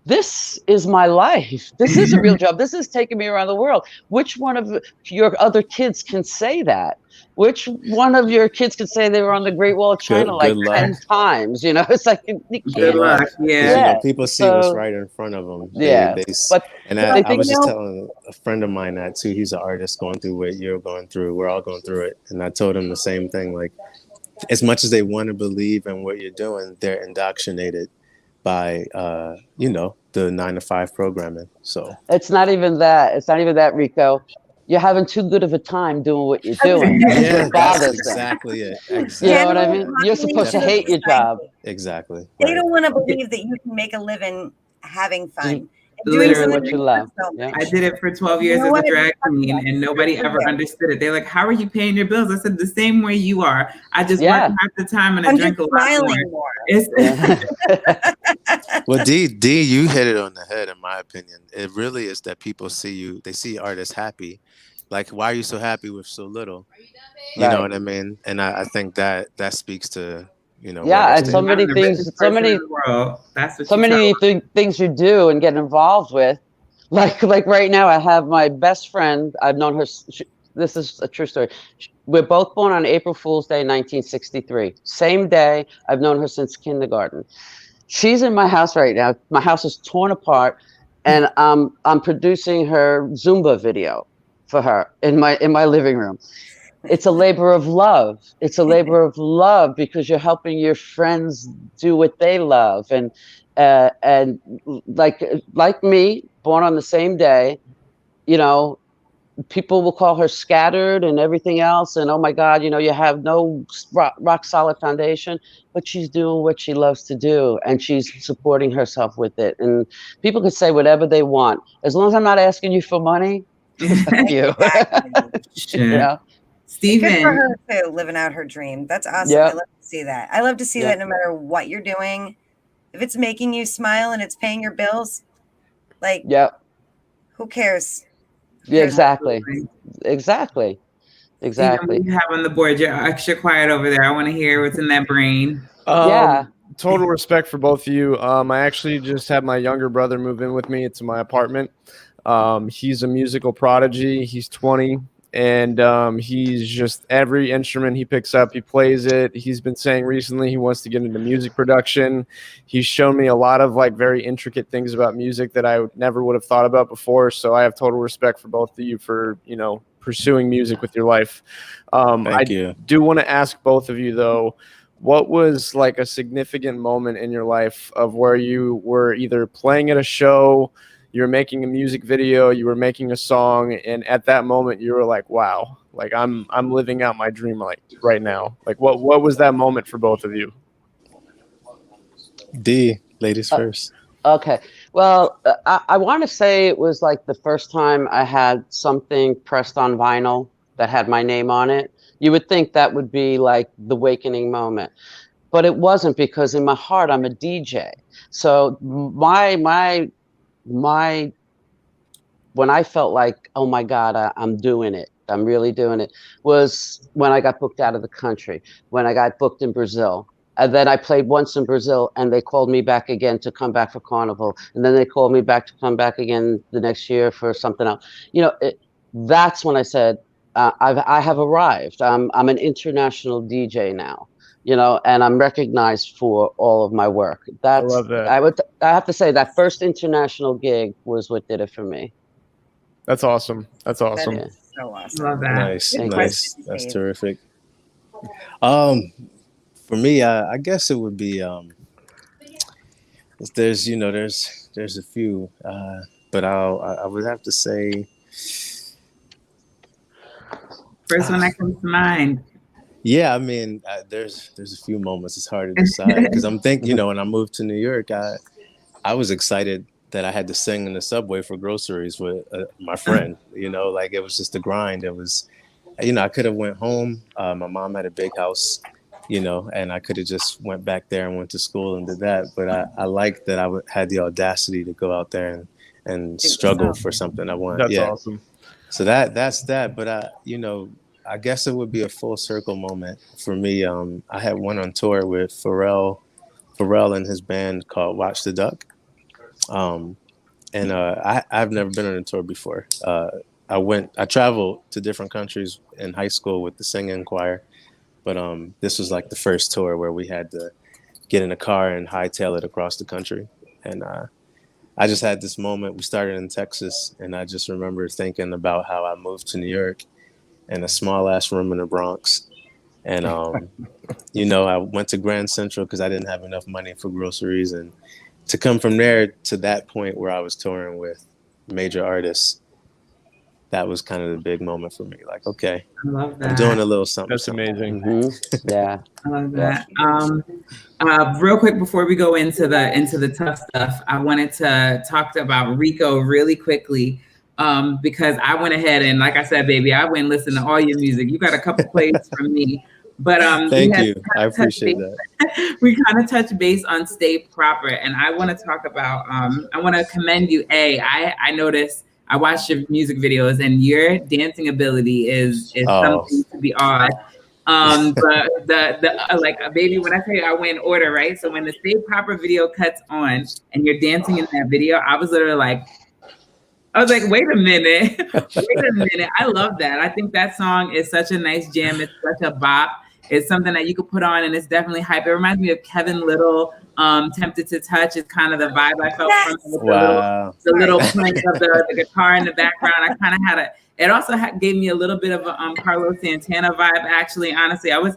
[SPEAKER 8] this is my life. This is a real job. This is taking me around the world. Which one of your other kids can say that? Which one of your kids could say they were on the Great Wall of China like 10 times? You know, it's like you
[SPEAKER 2] good luck. Yeah.
[SPEAKER 9] You know, people see what's right in front of them. I was just telling a friend of mine that too. He's an artist going through what you're going through. We're all going through it, and I told him the same thing. Like, as much as they want to believe in what you're doing, they're indoctrinated by you know, the 9-to-5 programming. So
[SPEAKER 8] it's not even that, Rico. You're having too good of a time doing what you're doing.
[SPEAKER 9] Yeah, that's exactly it. Exactly.
[SPEAKER 8] You know what I mean? You're supposed to hate your job.
[SPEAKER 9] Exactly.
[SPEAKER 3] They don't want to believe that you can make a living having fun
[SPEAKER 2] Literally.
[SPEAKER 8] what you love. Yeah.
[SPEAKER 2] I did it for 12 years as a drag queen, and nobody ever understood it. They're like, "How are you paying your bills?" I said, "The same way you are. I just work half the time and I drink a lot more."
[SPEAKER 9] Well, D, you hit it on the head, in my opinion. It really is that people see you, they see artists happy. Like, why are you so happy with so little? You know what I mean? And I think that speaks to, you know,
[SPEAKER 8] yeah,
[SPEAKER 9] what
[SPEAKER 8] and so many things, so many things you do and get involved with. Like right now, I have my best friend. I've known her. This is a true story. We're both born on April Fool's Day, 1963. Same day. I've known her since kindergarten. She's in my house right now. My house is torn apart, and I'm producing her Zumba video for her in my living room. It's a labor of love. It's a labor of love because you're helping your friends do what they love, and like me, born on the same day, you know, people will call her scattered and everything else, and oh my God, you know, you have no rock solid foundation, but she's doing what she loves to do, and she's supporting herself with it. And people can say whatever they want, as long as I'm not asking you for money. Fuck you.
[SPEAKER 3] Yeah. Steven. Good for her too, living out her dream. That's awesome.
[SPEAKER 8] Yep.
[SPEAKER 3] I love to see that. I love to see that no matter what you're doing, if it's making you smile and it's paying your bills, like, who cares?
[SPEAKER 8] Yeah, exactly. Exactly.
[SPEAKER 2] Steven, what do you have on the board? You're extra quiet over there. I want to hear what's in that brain.
[SPEAKER 5] Total respect for both of you. I actually just had my younger brother move in with me into my apartment. He's a musical prodigy. He's 20. And he's just, every instrument he picks up, he plays it. He's been saying recently he wants to get into music production. He's shown me a lot of like very intricate things about music that I never would have thought about before. So I have total respect for both of you for, you know, pursuing music with your life.
[SPEAKER 9] Thank you.
[SPEAKER 5] Do want to ask both of you though, what was like a significant moment in your life of where you were either playing at a show, you were making a music video, you were making a song, and at that moment you were like, wow, like I'm living out my dream like right now. Like what was that moment for both of you?
[SPEAKER 9] D, ladies first.
[SPEAKER 8] Okay. Well, I want to say it was like the first time I had something pressed on vinyl that had my name on it. You would think that would be like the awakening moment, but it wasn't, because in my heart I'm a DJ. So when I felt like, oh my God, I'm doing it, I'm really doing it, was when I got booked out of the country, when I got booked in Brazil. And then I played once in Brazil, and they called me back again to come back for Carnival. And then they called me back to come back again the next year for something else. You know, that's when I said, I have arrived. I'm an international DJ now, you know, and I'm recognized for all of my work.
[SPEAKER 5] I love that.
[SPEAKER 8] I have to say that first international gig was what did it for me.
[SPEAKER 5] That's awesome. That's awesome.
[SPEAKER 3] That is so awesome.
[SPEAKER 2] Love that.
[SPEAKER 9] Nice. That's terrific. For me, I guess it would be there's a few, but I would have to say
[SPEAKER 2] first one that comes to mind.
[SPEAKER 9] Yeah, I mean, there's a few moments. It's hard to decide because I'm thinking, when I moved to New York, I was excited that I had to sing in the subway for groceries with my friend. Like it was just a grind. It was, I could have went home. My mom had a big house, and I could have just went back there and went to school and did that. But I liked that I had the audacity to go out there and struggle for something I want.
[SPEAKER 5] That's awesome.
[SPEAKER 9] So that's that. But I guess it would be a full circle moment for me. I had one on tour with Pharrell and his band called Watch the Duck. I've never been on a tour before. I traveled to different countries in high school with the singing choir, but this was like the first tour where we had to get in a car and hightail it across the country. And I just had this moment. We started in Texas, and I just remember thinking about how I moved to New York in a small ass room in the Bronx. And, I went to Grand Central because I didn't have enough money for groceries. And to come from there to that point where I was touring with major artists, that was kind of the big moment for me. Like, okay,
[SPEAKER 2] I love that.
[SPEAKER 9] I'm doing a little something.
[SPEAKER 5] That's amazing.
[SPEAKER 8] Mm-hmm. Yeah.
[SPEAKER 2] I love that. Real quick before we go into the tough stuff, I wanted to talk about Rico really quickly, because I went ahead and, like I said, baby, I went and listened to all your music. You got a couple plays from me, but
[SPEAKER 9] thank you. I appreciate that.
[SPEAKER 2] We kind of touched base on Stay Proper, and I want to talk about. I want to commend you. I noticed. I watched your music videos, and your dancing ability is something to be awed. But like, baby, when I tell you I went in order, right? So when the Stay Proper video cuts on and you're dancing in that video, I was literally like, wait a minute. I love that. I think that song is such a nice jam. It's such a bop. It's something that you could put on and it's definitely hype. It reminds me of Kevin Little, Tempted to Touch is kind of the vibe I felt from it. The little clank of the guitar in the background. I kind of had it also gave me a little bit of a Carlos Santana vibe. Actually, honestly, I was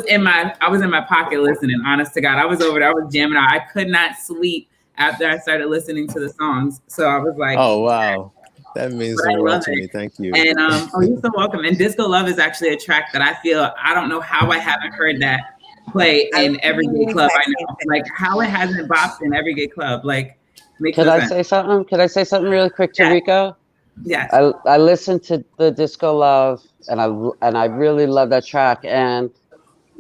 [SPEAKER 2] in my pocket listening. Honest to God, I was over there. I was jamming out. I could not sleep after I started listening to the songs. So I was like,
[SPEAKER 9] oh wow, that means the world to me. Thank you.
[SPEAKER 2] And you're so welcome. And Disco Love is actually a track that I don't know how I haven't heard that play in every gay club. I know, like, how it hasn't bopped in every gay club. Like,
[SPEAKER 8] could I say something? Could I say something really quick to Rico?
[SPEAKER 2] Yes.
[SPEAKER 8] I listened to the Disco Love, and I really love that track. And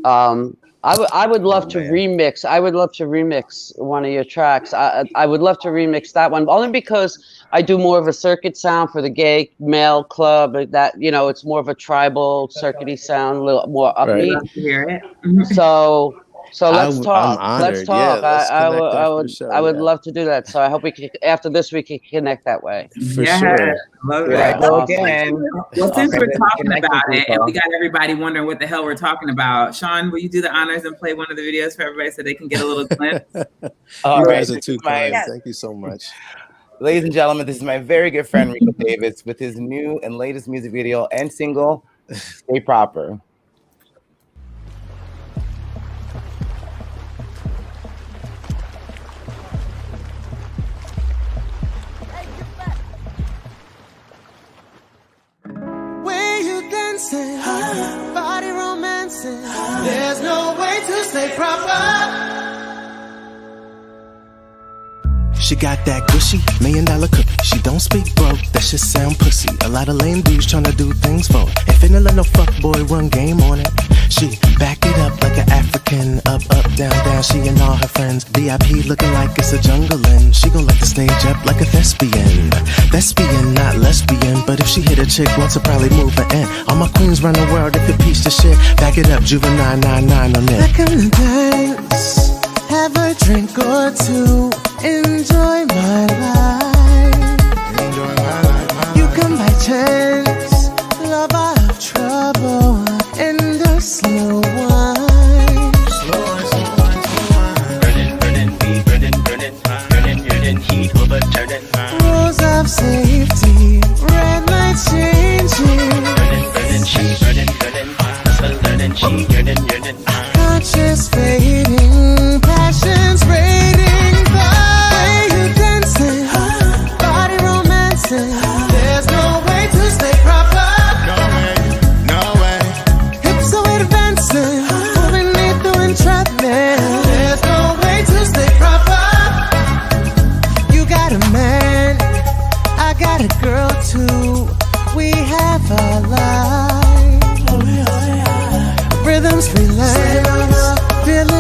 [SPEAKER 8] I would love to remix. I would love to remix one of your tracks. I would love to remix that one, only because I do more of a circuit sound for the gay male club. That, it's more of a tribal circuity sound, a little more upbeat.
[SPEAKER 2] Love to hear it.
[SPEAKER 8] So let's talk. Let's talk.
[SPEAKER 9] Yeah,
[SPEAKER 8] I would love to do that. So I hope after this we can connect that way.
[SPEAKER 9] For sure.
[SPEAKER 2] Love
[SPEAKER 1] that.
[SPEAKER 2] Well,
[SPEAKER 1] Well,
[SPEAKER 2] since we're talking about it, and we got everybody wondering what the hell we're talking about, Sean, will you do the honors and play one of the videos for everybody so they can get a little glimpse?
[SPEAKER 1] All
[SPEAKER 9] you
[SPEAKER 1] right,
[SPEAKER 9] guys are too kind. Thank you so much.
[SPEAKER 1] Ladies and gentlemen, this is my very good friend Rico Davis with his new and latest music video and single, Stay Proper.
[SPEAKER 10] Body romancing. There's no way to stay proper. She got that gushy $1 million cookie. She don't speak broke, that shit sound pussy. A lot of lame dudes tryna do things for it. Ain't finna let no fuck boy run game on it. She back it up like an African. Up, up, down, down, she and all her friends. VIP looking like it's a jungle and she gon' light the stage up like a thespian. Thespian, not lesbian, but if she hit a chick once, I'll probably move her in. All my queens run the world if you piece the shit. Back it up, Juvenile 999 on it. I come to dance, have a drink or two, enjoy my life. Enjoy my life. You come by chance, love I have trouble, and a slow wine. Burning, heat overturning. Rules of safety, red light changing. Burning, she burning, hustle learning, she yearning. Conscious fading, passions raiding, the way you dancing, body romancing. There's no way to stay proper. No way. Hips are advancing, pulling me through entrapment. There's no way to stay proper. You got a man, I got a girl too. We have our life. Rhythms relax, feeling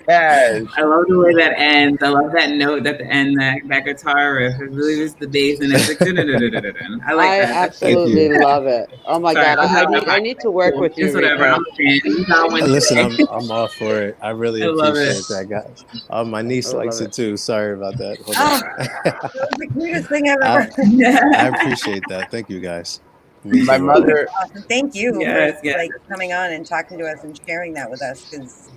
[SPEAKER 1] Yes.
[SPEAKER 2] I love the way that ends. I love that note at the end, that guitar riff. It really is the bass, and it's like I like
[SPEAKER 8] I
[SPEAKER 2] that.
[SPEAKER 8] absolutely love it. Oh my
[SPEAKER 2] Sorry,
[SPEAKER 8] God, I need to work with you,
[SPEAKER 2] Just whatever.
[SPEAKER 8] Rico.
[SPEAKER 2] I'm a fan. You got one
[SPEAKER 9] Listen,
[SPEAKER 2] today.
[SPEAKER 9] I'm all for it. I really
[SPEAKER 2] I love
[SPEAKER 9] appreciate
[SPEAKER 2] it.
[SPEAKER 9] that, guys. My niece
[SPEAKER 8] I love
[SPEAKER 9] likes it
[SPEAKER 8] it.
[SPEAKER 9] too. Sorry about that. Hold
[SPEAKER 3] Oh,
[SPEAKER 9] on.
[SPEAKER 3] that was the cutest thing I've
[SPEAKER 9] I,
[SPEAKER 3] ever.
[SPEAKER 9] I appreciate that. Thank you, guys. It means
[SPEAKER 1] My
[SPEAKER 9] the world.
[SPEAKER 1] mother,
[SPEAKER 3] Awesome. Thank you
[SPEAKER 2] Yes,
[SPEAKER 3] for
[SPEAKER 2] yes.
[SPEAKER 3] like coming on and talking to us and sharing that with us, because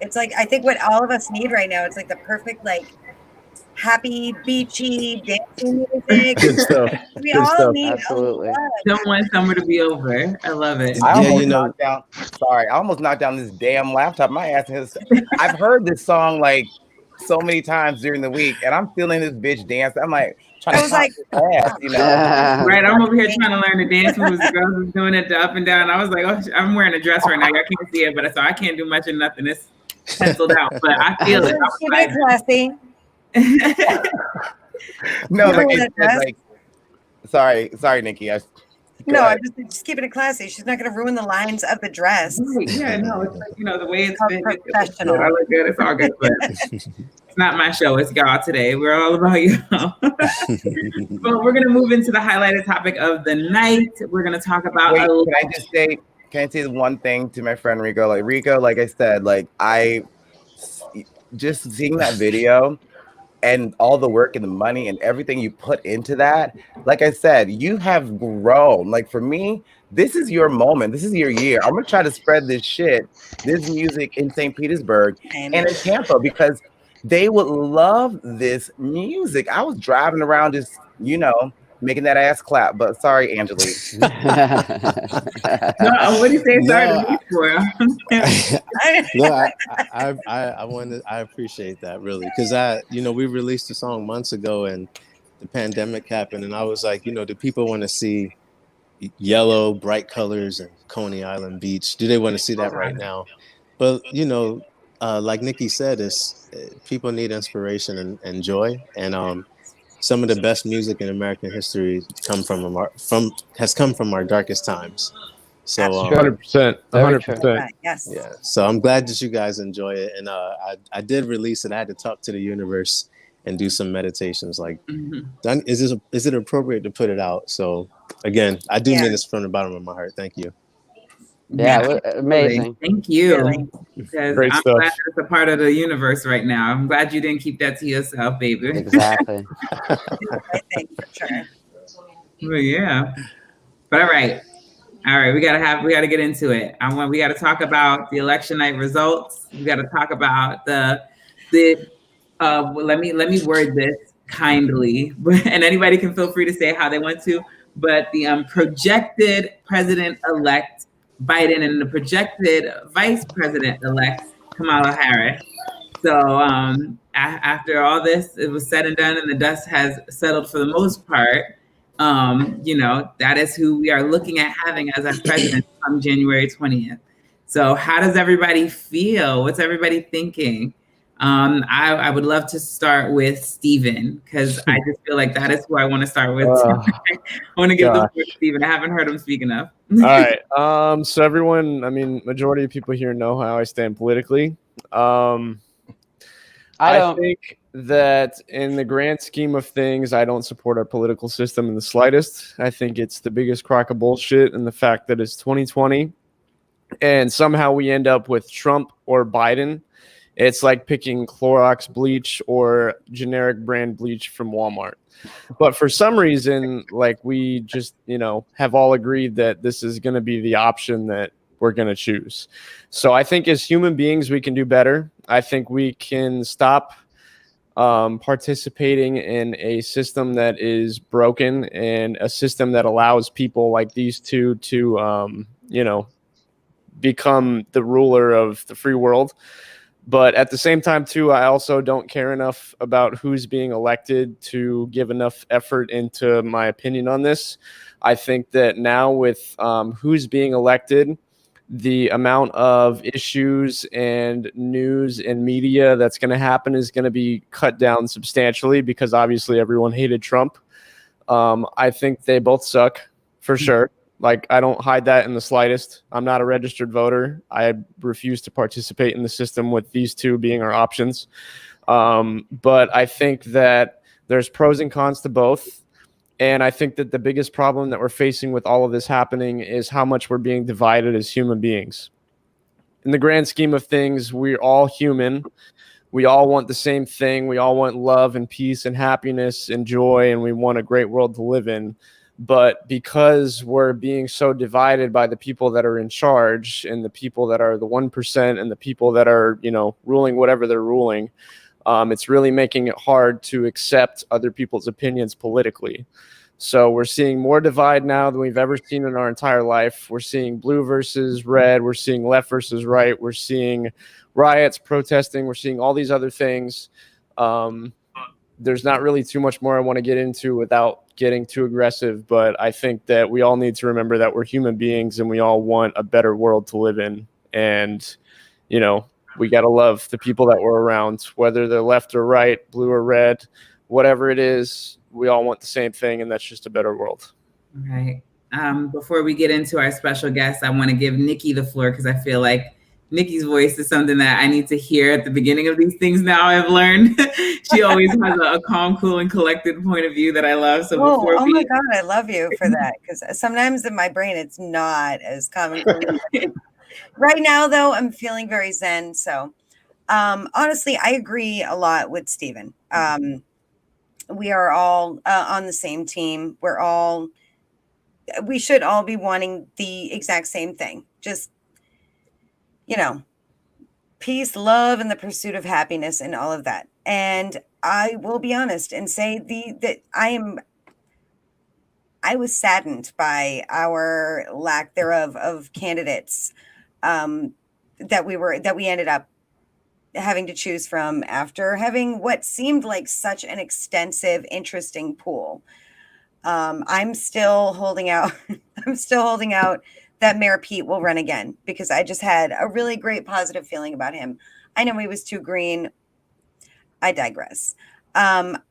[SPEAKER 3] it's like I think what all of us need right now. It's like the perfect like happy beachy dancing music.
[SPEAKER 5] Good stuff.
[SPEAKER 3] We
[SPEAKER 5] Good
[SPEAKER 3] all
[SPEAKER 5] stuff.
[SPEAKER 3] need
[SPEAKER 8] Absolutely.
[SPEAKER 3] a lot.
[SPEAKER 2] Don't want summer to be over. I love it.
[SPEAKER 1] I
[SPEAKER 9] Yeah,
[SPEAKER 1] almost
[SPEAKER 9] you know,
[SPEAKER 1] knocked down. Sorry, I almost knocked down this damn laptop. My ass has. I've heard this song like so many times during the week, and I'm feeling this bitch dance. I'm like trying
[SPEAKER 3] I
[SPEAKER 1] to
[SPEAKER 3] was
[SPEAKER 1] pop
[SPEAKER 3] like,
[SPEAKER 1] this ass, you know.
[SPEAKER 2] Right, I'm over here trying to learn the dance moves. The girls was doing it the up and down. I was like, oh, I'm wearing a dress right now. Y'all can't see it, but so I can't do much of nothing. It's penciled out, but I feel it.
[SPEAKER 3] keep it classy.
[SPEAKER 1] No,
[SPEAKER 3] You know
[SPEAKER 1] like
[SPEAKER 3] what
[SPEAKER 1] I
[SPEAKER 3] that
[SPEAKER 1] said,
[SPEAKER 3] does?
[SPEAKER 1] like sorry, Nikki. Go
[SPEAKER 3] No,
[SPEAKER 1] ahead.
[SPEAKER 3] I'm just keeping it classy. She's not going to ruin the lines of the dress.
[SPEAKER 2] Yeah, no, it's like, the way it's
[SPEAKER 3] How
[SPEAKER 2] been.
[SPEAKER 3] professional.
[SPEAKER 2] I look good. It's all good, but it's not my show. It's y'all today. We're all about y'all. But we're gonna move into the highlighted topic of the night. We're gonna talk about.
[SPEAKER 1] Wait, can I say one thing to my friend Rico? Like Rico, like I said, like I just seeing that video and all the work and the money and everything you put into that. Like I said, you have grown. Like for me, this is your moment. This is your year. I'm gonna try to spread this music in St. Petersburg and in Tampa because they would love this music. I was driving around just, making that ass clap. But sorry, Angelique.
[SPEAKER 2] No, what do you say? Sorry
[SPEAKER 9] No,
[SPEAKER 2] to me for.
[SPEAKER 9] no, I appreciate that really because we released a song months ago and the pandemic happened and I was like, do people want to see yellow bright colors and Coney Island Beach? Do they want to see that right now? But like Nikki said, people need inspiration and joy, and some of the best music in American history has come from our darkest times. So
[SPEAKER 5] 100%. 100%.
[SPEAKER 3] Yes.
[SPEAKER 9] yeah, so I'm glad that you guys enjoy it, and I did release it. I had to talk to the universe and do some meditations. Like, is it appropriate to put it out? So again, I do mean this from the bottom of my heart. Thank you.
[SPEAKER 8] Yeah, amazing.
[SPEAKER 2] Thank you.
[SPEAKER 3] Really.
[SPEAKER 2] Because
[SPEAKER 5] Great
[SPEAKER 2] I'm
[SPEAKER 5] stuff.
[SPEAKER 2] glad that it's a part of the universe right now. I'm glad you didn't keep that to yourself, baby.
[SPEAKER 8] Exactly.
[SPEAKER 3] I think for sure.
[SPEAKER 2] Well, yeah. But all right, we gotta get into it. We gotta talk about the election night results. We gotta talk about let me word this kindly, and anybody can feel free to say how they want to. But the projected president-elect Biden and the projected vice president-elect Kamala Harris. So after all this, it was said and done, and the dust has settled for the most part. That is who we are looking at having as our president come January 20th. So how does everybody feel? What's everybody thinking? I would love to start with Stephen because I just feel like that is who I want to start with. I want to give the floor to Stephen. I haven't heard him speak enough.
[SPEAKER 5] All right. So everyone, majority of people here know how I stand politically. I think that in the grand scheme of things, I don't support our political system in the slightest. I think it's the biggest crock of bullshit, and the fact that it's 2020 and somehow we end up with Trump or Biden. It's like picking Clorox bleach or generic brand bleach from Walmart. But for some reason, like we just, have all agreed that this is going to be the option that we're going to choose. So I think as human beings, we can do better. I think we can stop participating in a system that is broken and a system that allows people like these two to, become the ruler of the free world. But at the same time, too, I also don't care enough about who's being elected to give enough effort into my opinion on this. I think that now with who's being elected, the amount of issues and news and media that's going to happen is going to be cut down substantially because obviously everyone hated Trump. I think they both suck for sure. Like, I don't hide that in the slightest. I'm not a registered voter. I refuse to participate in the system with these two being our options. But I think that there's pros and cons to both. And I think that the biggest problem that we're facing with all of this happening is how much we're being divided as human beings. In the grand scheme of things, we're all human. We all want the same thing. We all want love and peace and happiness and joy, and we want a great world to live in. But because we're being so divided by the people that are in charge and the people that are the 1% and the people that are, ruling whatever they're ruling, it's really making it hard to accept other people's opinions politically. So we're seeing more divide now than we've ever seen in our entire life. We're seeing blue versus red. We're seeing left versus right. We're seeing riots, protesting. We're seeing all these other things. There's not really too much more I want to get into without getting too aggressive, but I think that we all need to remember that we're human beings and we all want a better world to live in. And, we got to love the people that we're around, whether they're left or right, blue or red, whatever it is. We all want the same thing, and that's just a better world.
[SPEAKER 2] All right. Before we get into our special guest, I want to give Nikki the floor because I feel like Nikki's voice is something that I need to hear at the beginning of these things now. I've learned she always has a calm, cool, and collected point of view that I love. So
[SPEAKER 3] my God, I love you for that, because sometimes in my brain it's not as calm and cool. Right now, though, I'm feeling very zen. So honestly, I agree a lot with Stephen. We are all on the same team. We should all be wanting the exact same thing. Just, peace, love, and the pursuit of happiness and all of that. And I will be honest and say that I was saddened by our lack thereof of candidates that we ended up having to choose from after having what seemed like such an extensive, interesting pool. I'm still holding out. I'm still holding out that Mayor Pete will run again, because I just had a really great positive feeling about him. I know he was too green. I digress. I'm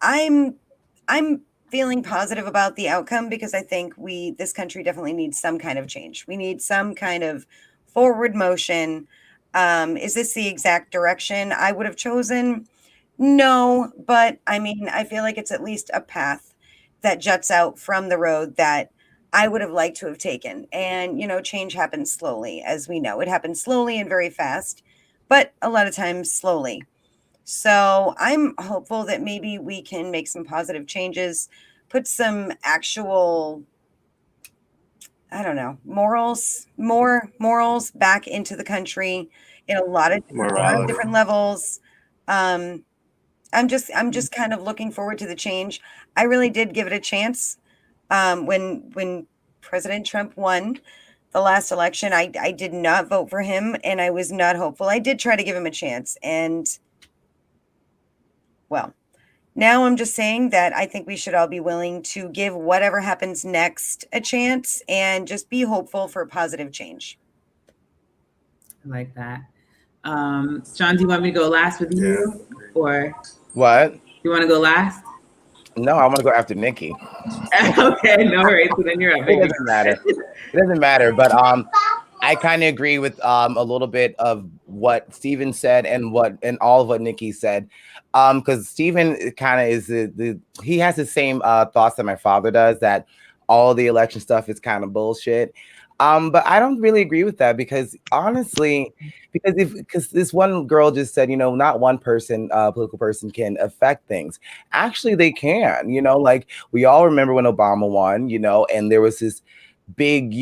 [SPEAKER 3] feeling positive about the outcome because I think this country definitely needs some kind of change. We need some kind of forward motion. Is this the exact direction I would have chosen? No, but I feel like it's at least a path that juts out from the road that I would have liked to have taken. And, change happens slowly, as we know. It happens slowly and very fast, but a lot of times slowly. So I'm hopeful that maybe we can make some positive changes, put some actual, more morals back into the country in a lot of different levels. I'm just kind of looking forward to the change. I really did give it a chance. When President Trump won the last election, I did not vote for him, and I was not hopeful. I did try to give him a chance, and well, now I'm just saying that I think we should all be willing to give whatever happens next a chance and just be hopeful for positive change.
[SPEAKER 2] I like that. John, do you want me to go last with you? Or
[SPEAKER 1] what?
[SPEAKER 2] You want to go last?
[SPEAKER 1] No, I want to go after Nikki.
[SPEAKER 2] Okay, no worries. So then you're up.
[SPEAKER 1] It doesn't matter. It doesn't matter. But I kind of agree with a little bit of what Steven said and all of what Nikki said. Because Steven kind of is he has the same thoughts that my father does, that all the election stuff is kind of bullshit. But I don't really agree with that, because honestly, because this one girl just said, not one person, political person can affect things. Actually, they can, like we all remember when Obama won, and there was this big,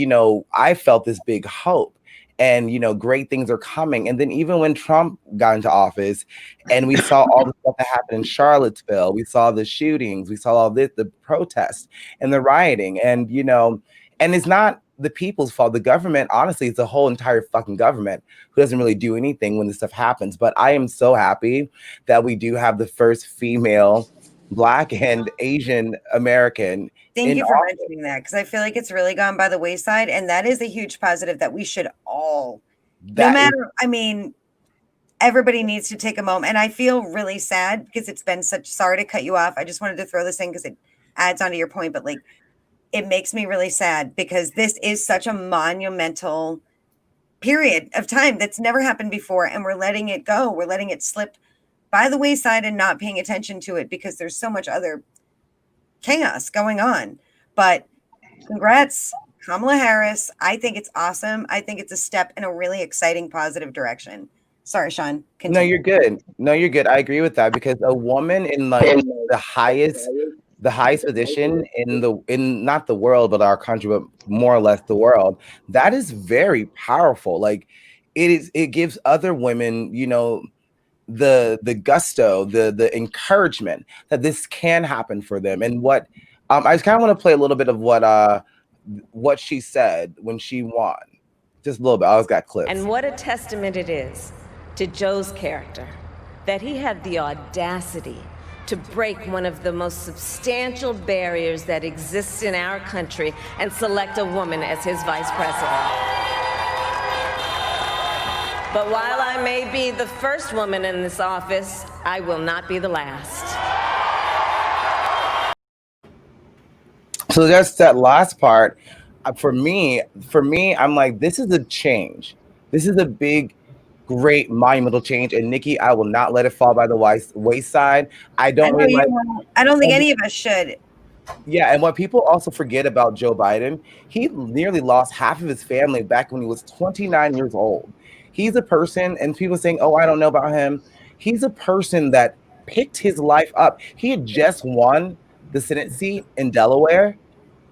[SPEAKER 1] I felt this big hope. And, great things are coming. And then even when Trump got into office and we saw all the stuff that happened in Charlottesville, we saw the shootings, we saw all this, the protests and the rioting. And, and it's not the people's fault. The government, honestly, it's the whole entire fucking government who doesn't really do anything when this stuff happens. But I am so happy that we do have the first female Black and Asian American.
[SPEAKER 3] Thank you for mentioning that, because I feel like it's really gone by the wayside, and that is a huge positive that we should all, everybody needs to take a moment. And I feel really sad because it's been sorry to cut you off. I just wanted to throw this in because it adds on to your point, but like it makes me really sad because this is such a monumental period of time that's never happened before, and we're letting it go. We're letting it slip by the wayside and not paying attention to it because there's so much other chaos going on. But congrats, Kamala Harris. I think it's awesome. I think it's a step in a really exciting, positive direction. Sorry, Sean. Continue.
[SPEAKER 1] No, you're good. No, you're good. I agree with that because a woman in like the highest position in not the world, but our country, but more or less the world, that is very powerful. Like it gives other women, you know, the gusto, the encouragement that this can happen for them. And what I just kind of want to play a little bit of what she said when she won. Just a little bit. I always got clips.
[SPEAKER 11] And what a testament it is to Joe's character that he had the audacity to break one of the most substantial barriers that exists in our country and select a woman as his vice president. But while I may be the first woman in this office, I will not be the last.
[SPEAKER 1] So just that last part, for me, I'm like, this is a change. This is a big, great, monumental change. And Nikki, I will not let it fall by the wayside. I don't
[SPEAKER 3] think any of us should.
[SPEAKER 1] Yeah, and what people also forget about Joe Biden, he nearly lost half of his family back when he was 29 years old. He's a person, and people saying, oh, I don't know about him. He's a person that picked his life up. He had just won the Senate seat in Delaware,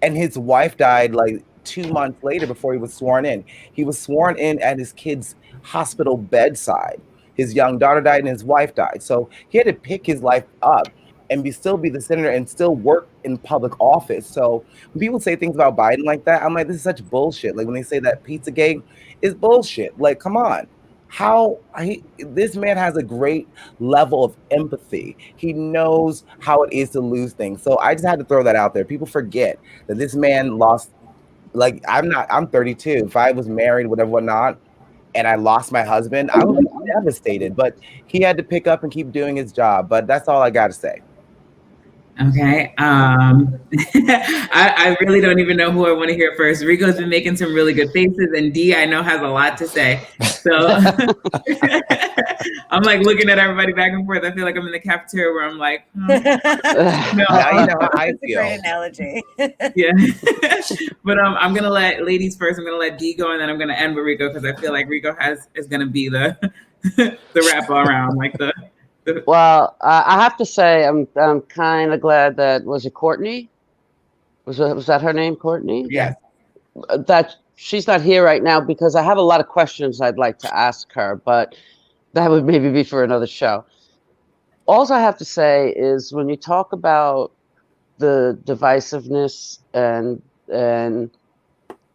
[SPEAKER 1] and his wife died like 2 months later before he was sworn in. He was sworn in at his kid's hospital bedside. His young daughter died and his wife died. So he had to pick his life up and still be the senator and still work in public office. So when people say things about Biden like that, I'm like, this is such bullshit. Like when they say that Pizzagate is bullshit. Like, come on. This man has a great level of empathy. He knows how it is to lose things. So I just had to throw that out there. People forget that this man lost, like, I'm 32. If I was married, whatever, whatnot, and I lost my husband, I would be devastated. But he had to pick up and keep doing his job. But that's all I got to say.
[SPEAKER 2] Okay. I really don't even know who I want to hear first. Rico's been making some really good faces, and Dee, I know, has a lot to say. So I'm like looking at everybody back and forth. I feel like I'm in the cafeteria where I'm like, no.
[SPEAKER 1] Now you know how I feel.
[SPEAKER 3] Great analogy.
[SPEAKER 2] Yeah. But I'm gonna let ladies first. I'm gonna let Dee go, and then I'm gonna end with Rico because I feel like Rico is gonna be the the wrap all around, like the.
[SPEAKER 8] Well, I have to say, I'm kind of glad that, was it Courtney? Was that her name, Courtney?
[SPEAKER 1] Yes.
[SPEAKER 8] That she's not here right now because I have a lot of questions I'd like to ask her, but that would maybe be for another show. All I have to say is when you talk about the divisiveness and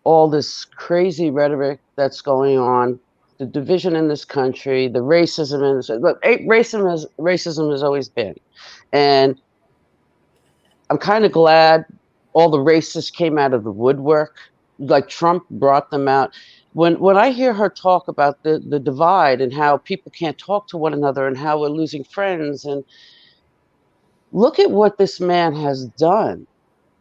[SPEAKER 8] all this crazy rhetoric that's going on, the division in this country, the racism in this, look, racism has always been. And I'm kind of glad all the racists came out of the woodwork, like Trump brought them out. When I hear her talk about the divide and how people can't talk to one another and how we're losing friends, and look at what this man has done.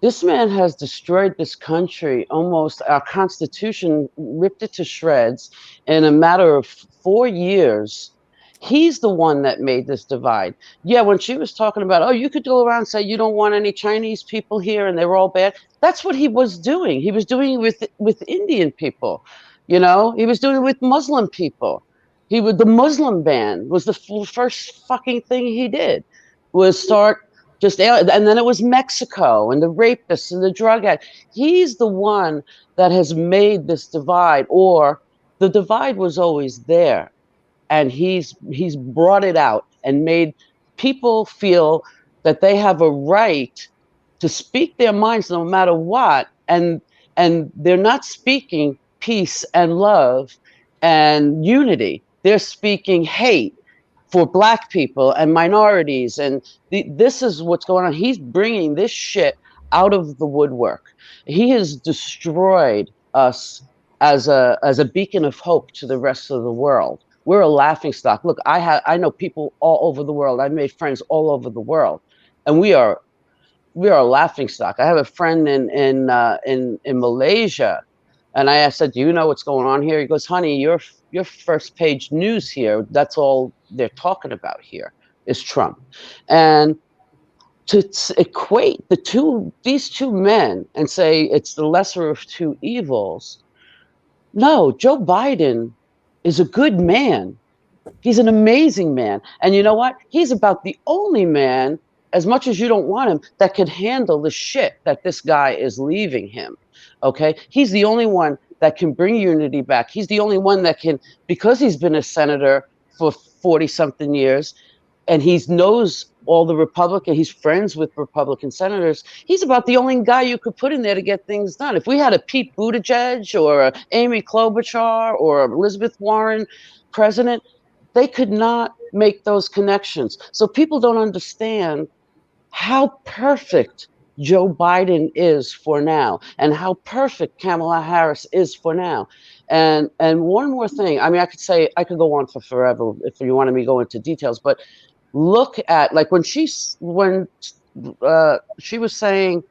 [SPEAKER 8] This man has destroyed this country, almost our Constitution, ripped it to shreds in a matter of 4 years. He's the one that made this divide. Yeah, when she was talking about, oh, you could go around and say you don't want any Chinese people here and they were all bad. That's what he was doing. He was doing it with Indian people. You know, he was doing it with Muslim people. The Muslim ban was the first fucking thing he did, was start and then it was Mexico and the rapists and the drug addicts. He's the one that has made this divide, or the divide was always there, and he's brought it out and made people feel that they have a right to speak their minds no matter what, and they're not speaking peace and love and unity. They're speaking hate for Black people and minorities, and this is what's going on. He's bringing this shit out of the woodwork. He has destroyed us as a beacon of hope to the rest of the world. We're a laughingstock. Look, I know people all over the world. I've made friends all over the world, and we are we are a laughing stock. I have a friend in Malaysia, and I said, "Do you know what's going on here?" He goes, "Honey, your first page news here. That's all they're talking about here is Trump." And to equate these two men and say it's the lesser of two evils. No, Joe Biden is a good man. He's an amazing man. And you know what? He's about the only man, as much as you don't want him, that can handle the shit that this guy is leaving him. Okay? He's the only one that can bring unity back. He's the only one that can, because he's been a senator for 40 something years, and he knows all the Republican, he's friends with Republican senators. He's about the only guy you could put in there to get things done. If we had a Pete Buttigieg or a Amy Klobuchar or Elizabeth Warren president, they could not make those connections. So people don't understand how perfect Joe Biden is for now and how perfect Kamala Harris is for now. And one more thing, I mean, I could go on for forever if you wanted me to go into details, but look at, like, when she was saying,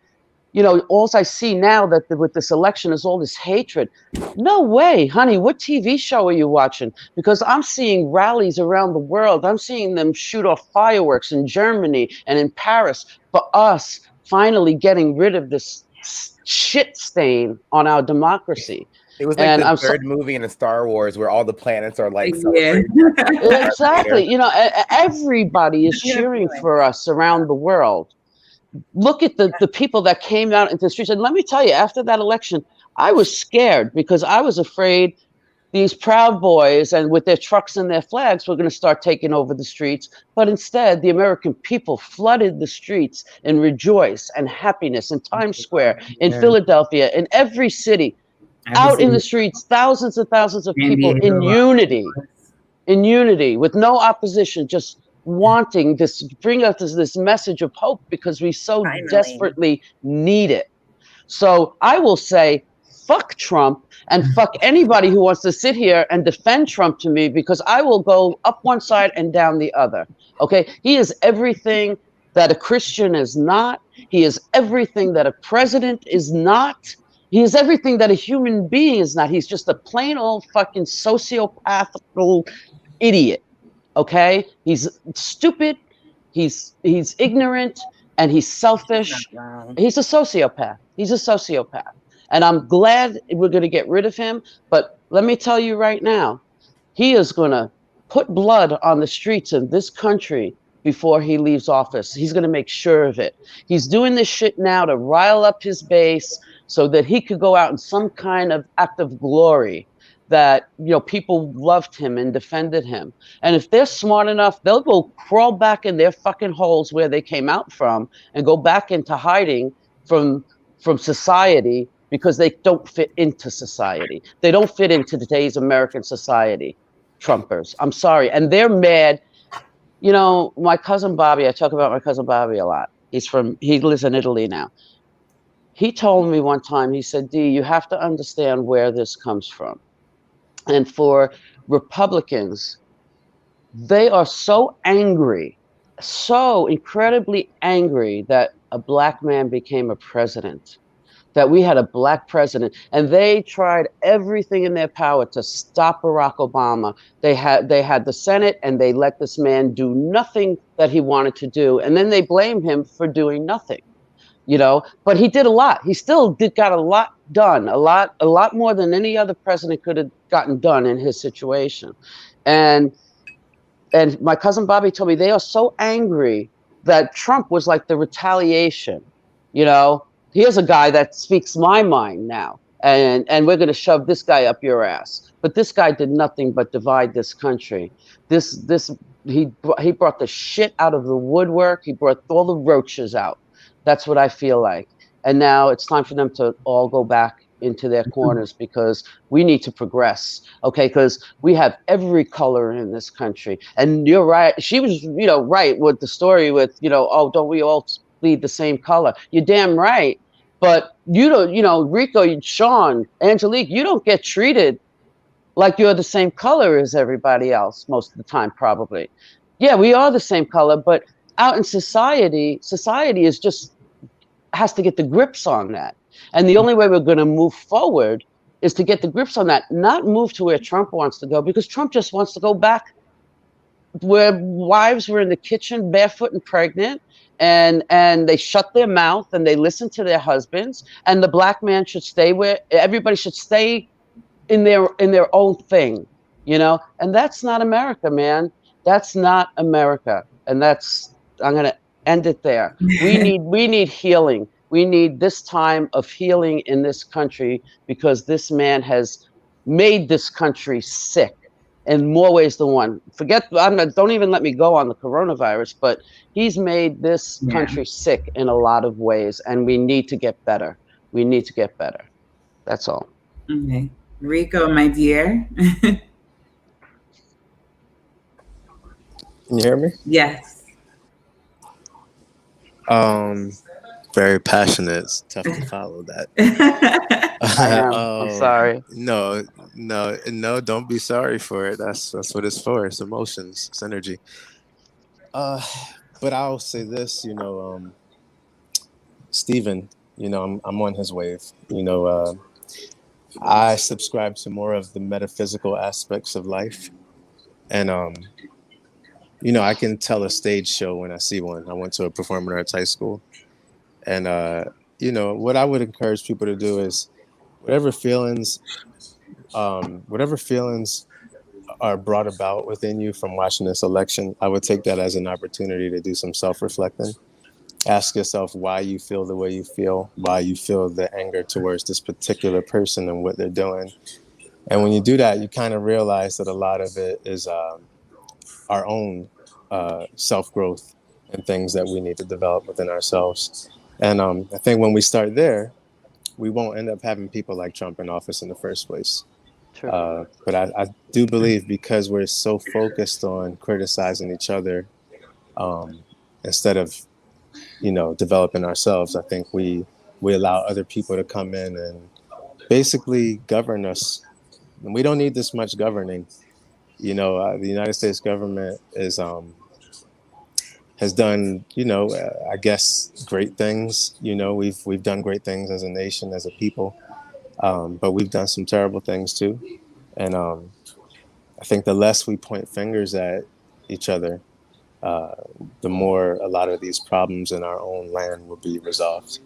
[SPEAKER 8] you know, all I see now that with this election is all this hatred. No way, honey. What TV show are you watching? Because I'm seeing rallies around the world. I'm seeing them shoot off fireworks in Germany and in Paris for us finally getting rid of this shit stain on our democracy.
[SPEAKER 1] It was like the third movie in a Star Wars where all the planets are like,
[SPEAKER 8] yeah. Exactly. You know, everybody is cheering for us around the world. Look at the people that came out into the streets. And let me tell you, after that election, I was scared because I was afraid these Proud Boys and with their trucks and their flags were going to start taking over the streets. But instead, the American people flooded the streets in rejoice and happiness in Times Square, in Philadelphia, in every city, out in the streets, thousands and thousands of people in unity, with no opposition, just wanting this, bring us this message of hope because we so desperately need it. So I will say, fuck Trump and fuck anybody who wants to sit here and defend Trump to me, because I will go up one side and down the other. Okay. He is everything that a Christian is not. He is everything that a president is not. He is everything that a human being is not. He's just a plain old fucking sociopathical idiot. Okay, he's stupid, he's ignorant, and he's selfish. He's a sociopath. He's a sociopath. And I'm glad we're going to get rid of him. But let me tell you right now, he is going to put blood on the streets of this country before he leaves office. He's going to make sure of it. He's doing this shit now to rile up his base so that he could go out in some kind of act of glory that, you know, people loved him and defended him. And if they're smart enough, they'll go crawl back in their fucking holes where they came out from and go back into hiding from society, because they don't fit into society. They don't fit into today's American society, Trumpers. I'm sorry. And they're mad. You know, my cousin Bobby, I talk about my cousin Bobby a lot. He lives in Italy now. He told me one time, he said, Dee, you have to understand where this comes from. And for Republicans, they are so angry, so incredibly angry that a black man became a president, that we had a black president, and they tried everything in their power to stop Barack Obama. They had the Senate, and they let this man do nothing that he wanted to do, and then they blame him for doing nothing. You know, but he did a lot. He still got a lot done, a lot more than any other president could have gotten done in his situation. And my cousin Bobby told me they are so angry that Trump was like the retaliation. You know, here's a guy that speaks my mind now, and we're going to shove this guy up your ass. But this guy did nothing but divide this country. He brought the shit out of the woodwork. He brought all the roaches out. That's what I feel like. And now it's time for them to all go back into their corners, because we need to progress. Okay, because we have every color in this country. And you're right. She was, you know, right with the story with, you know, oh, don't we all bleed the same color? You're damn right. But you don't, you know, Rico, Sean, Angelique, you don't get treated like you're the same color as everybody else most of the time, probably. Yeah, we are the same color, but out in society is just has to get the grips on that. And the only way we're going to move forward is to get the grips on that, not move to where Trump wants to go, because Trump just wants to go back where wives were in the kitchen barefoot and pregnant, and they shut their mouth and they listen to their husbands, and the black man should stay where everybody should stay in their own thing, and that's not America, man. That's not America. And I'm going to end it there. We need healing. We need this time of healing in this country, because this man has made this country sick in more ways than one. Don't even let me go on the coronavirus, but he's made this country sick in a lot of ways, and we need to get better. We need to get better. That's all.
[SPEAKER 2] Okay. Rico, my dear.
[SPEAKER 9] Can you hear me?
[SPEAKER 2] Yes.
[SPEAKER 9] Very passionate. It's tough to follow that.
[SPEAKER 8] I'm sorry.
[SPEAKER 9] No, don't be sorry for it. That's what it's for. It's emotions, it's energy. But I'll say this, Stephen, I'm on his wave. I subscribe to more of the metaphysical aspects of life. And I can tell a stage show when I see one. I went to a performing arts high school. And, what I would encourage people to do is whatever feelings are brought about within you from watching this election, I would take that as an opportunity to do some self-reflecting. Ask yourself why you feel the way you feel, why you feel the anger towards this particular person and what they're doing. And when you do that, you kind of realize that a lot of it is our own self-growth and things that we need to develop within ourselves. And I think when we start there, we won't end up having people like Trump in office in the first place. But I do believe, because we're so focused on criticizing each other instead of, developing ourselves, I think we allow other people to come in and basically govern us. And we don't need this much governing. The United States government has done, I guess, great things. We've done great things as a nation, as a people, but we've done some terrible things too. And I think the less we point fingers at each other, the more a lot of these problems in our own land will be resolved.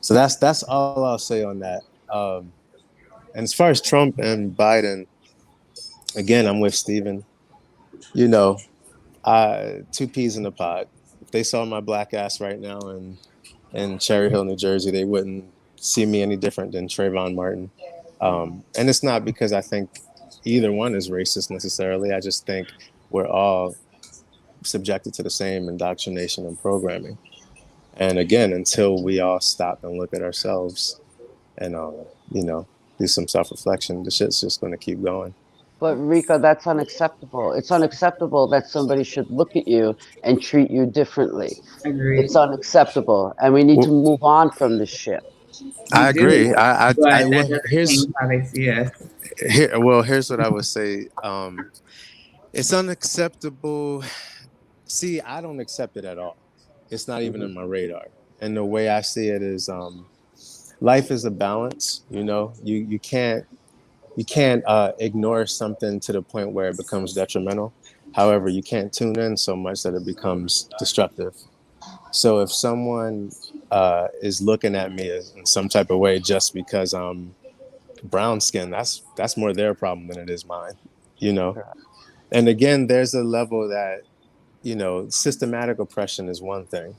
[SPEAKER 9] So that's all I'll say on that. And as far as Trump and Biden, again, I'm with Stephen. Two peas in a pod. If they saw my black ass right now in Cherry Hill, New Jersey, they wouldn't see me any different than Trayvon Martin. And it's not because I think either one is racist necessarily. I just think we're all subjected to the same indoctrination and programming. And again, until we all stop and look at ourselves and, do some self-reflection, the shit's just going to keep going.
[SPEAKER 8] But Rico, that's unacceptable. It's unacceptable that somebody should look at you and treat you differently.
[SPEAKER 2] Agreed.
[SPEAKER 8] It's unacceptable, and we need to move on from this shit.
[SPEAKER 9] I agree.
[SPEAKER 2] Here's how they see us.
[SPEAKER 9] Here's what I would say. It's unacceptable. See, I don't accept it at all. It's not even on my radar. And the way I see it is, life is a balance. You can't ignore something to the point where it becomes detrimental. However, you can't tune in so much that it becomes destructive. So if someone is looking at me in some type of way just because I'm brown skinned, that's more their problem than it is mine, And again, there's a level that, systematic oppression is one thing,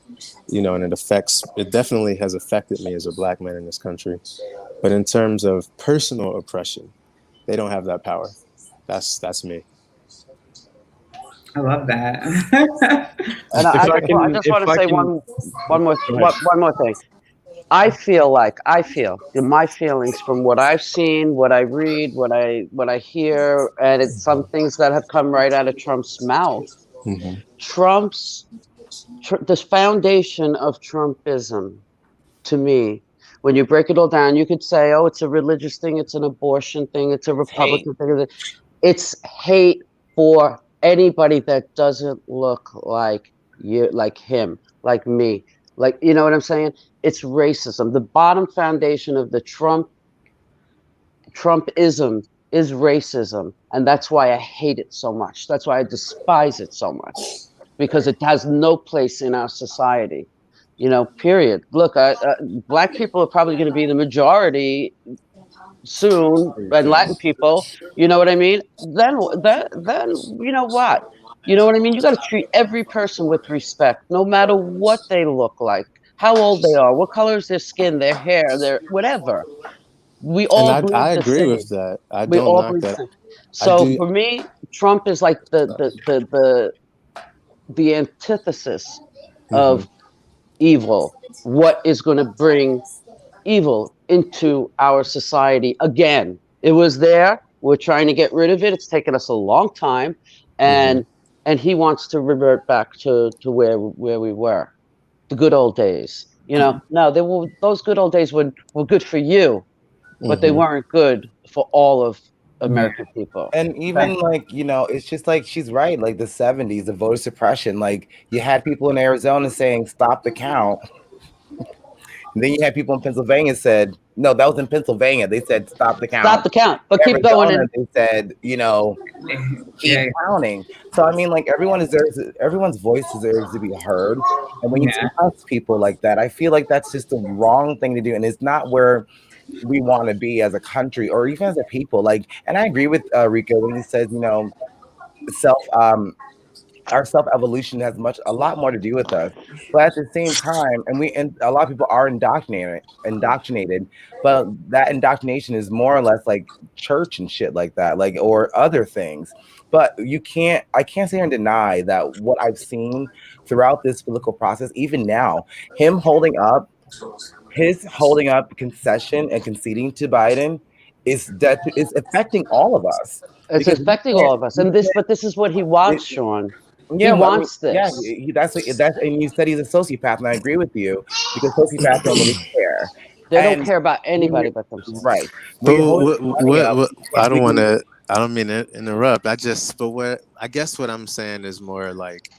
[SPEAKER 9] and it definitely has affected me as a black man in this country. But in terms of personal oppression, they don't have that power. That's me.
[SPEAKER 2] I love that.
[SPEAKER 8] And I just want to say one more thing. I feel my feelings from what I've seen, what I read, what I hear, and it's some things that have come right out of Trump's mouth. Mm-hmm. The foundation of Trumpism, to me, when you break it all down, you could say, oh, it's a religious thing, it's an abortion thing, it's a Republican thing. It's hate for anybody that doesn't look like you, like him, like me. Like, you know what I'm saying? It's racism. The bottom foundation of the Trumpism is racism, and that's why I hate it so much. That's why I despise it so much, because it has no place in our society. Period. Look, black people are probably going to be the majority soon, and Latin people. You know what I mean? Then you know what? You know what I mean? You got to treat every person with respect, no matter what they look like, how old they are, what color is their skin, their hair, their whatever. We
[SPEAKER 9] And
[SPEAKER 8] all
[SPEAKER 9] I
[SPEAKER 8] bleed the
[SPEAKER 9] agree with
[SPEAKER 8] same.
[SPEAKER 9] that. I
[SPEAKER 8] We
[SPEAKER 9] don't
[SPEAKER 8] all
[SPEAKER 9] knock
[SPEAKER 8] bleed the
[SPEAKER 9] that.
[SPEAKER 8] same.
[SPEAKER 9] I
[SPEAKER 8] So
[SPEAKER 9] do.
[SPEAKER 8] for me, Trump is like the antithesis
[SPEAKER 9] Hmm.
[SPEAKER 8] of evil. What is going to bring evil into our society again? It was there. We're trying to get rid of it. It's taken us a long time,
[SPEAKER 9] Hmm.
[SPEAKER 8] and he wants to revert back to where we were, the good old days. No, those good old days were good for you, but they
[SPEAKER 9] Hmm.
[SPEAKER 8] weren't good for all of
[SPEAKER 2] Yeah.
[SPEAKER 8] American people.
[SPEAKER 1] And
[SPEAKER 8] Okay.
[SPEAKER 1] even like, it's just like she's right. Like the 70s, the voter suppression, like you had people in Arizona saying stop the count. And then you had people in Pennsylvania said, no, that was in Pennsylvania. They said stop the
[SPEAKER 8] Stop
[SPEAKER 1] count.
[SPEAKER 8] the count, but keep going.
[SPEAKER 1] Arizona,
[SPEAKER 8] And
[SPEAKER 1] they said, keep
[SPEAKER 2] Yeah.
[SPEAKER 1] counting. So I mean, like everyone's voice deserves to be heard. And when you
[SPEAKER 2] Yeah.
[SPEAKER 1] suppress people like that, I feel like that's just the wrong thing to do. And it's not where we want to be as a country or even as a people. Like, and I agree with Rico when he says, self our self evolution has a lot more to do with us. But at the same time, and a lot of people are indoctrinated, but that indoctrination is more or less like church and shit like that, like or other things. But I can't sit here and deny that what I've seen throughout this political process, even now, him holding up concession and conceding to Biden is affecting all of us
[SPEAKER 8] it's
[SPEAKER 1] because
[SPEAKER 8] affecting all of us. But this is what he wants,
[SPEAKER 1] it,
[SPEAKER 8] Sean. He
[SPEAKER 1] yeah, well, I mean,
[SPEAKER 8] wants
[SPEAKER 1] yeah,
[SPEAKER 8] this.
[SPEAKER 1] that's and you said he's a sociopath, and I agree with you because sociopaths don't really care.
[SPEAKER 8] They don't
[SPEAKER 1] And
[SPEAKER 8] care about
[SPEAKER 1] when
[SPEAKER 8] anybody
[SPEAKER 1] you're
[SPEAKER 8] but themselves.
[SPEAKER 1] right, when
[SPEAKER 9] But
[SPEAKER 1] you're holding money up,
[SPEAKER 9] I
[SPEAKER 1] it's
[SPEAKER 9] don't want
[SPEAKER 1] because
[SPEAKER 9] to. I don't mean to interrupt. But what I guess what I'm saying is more like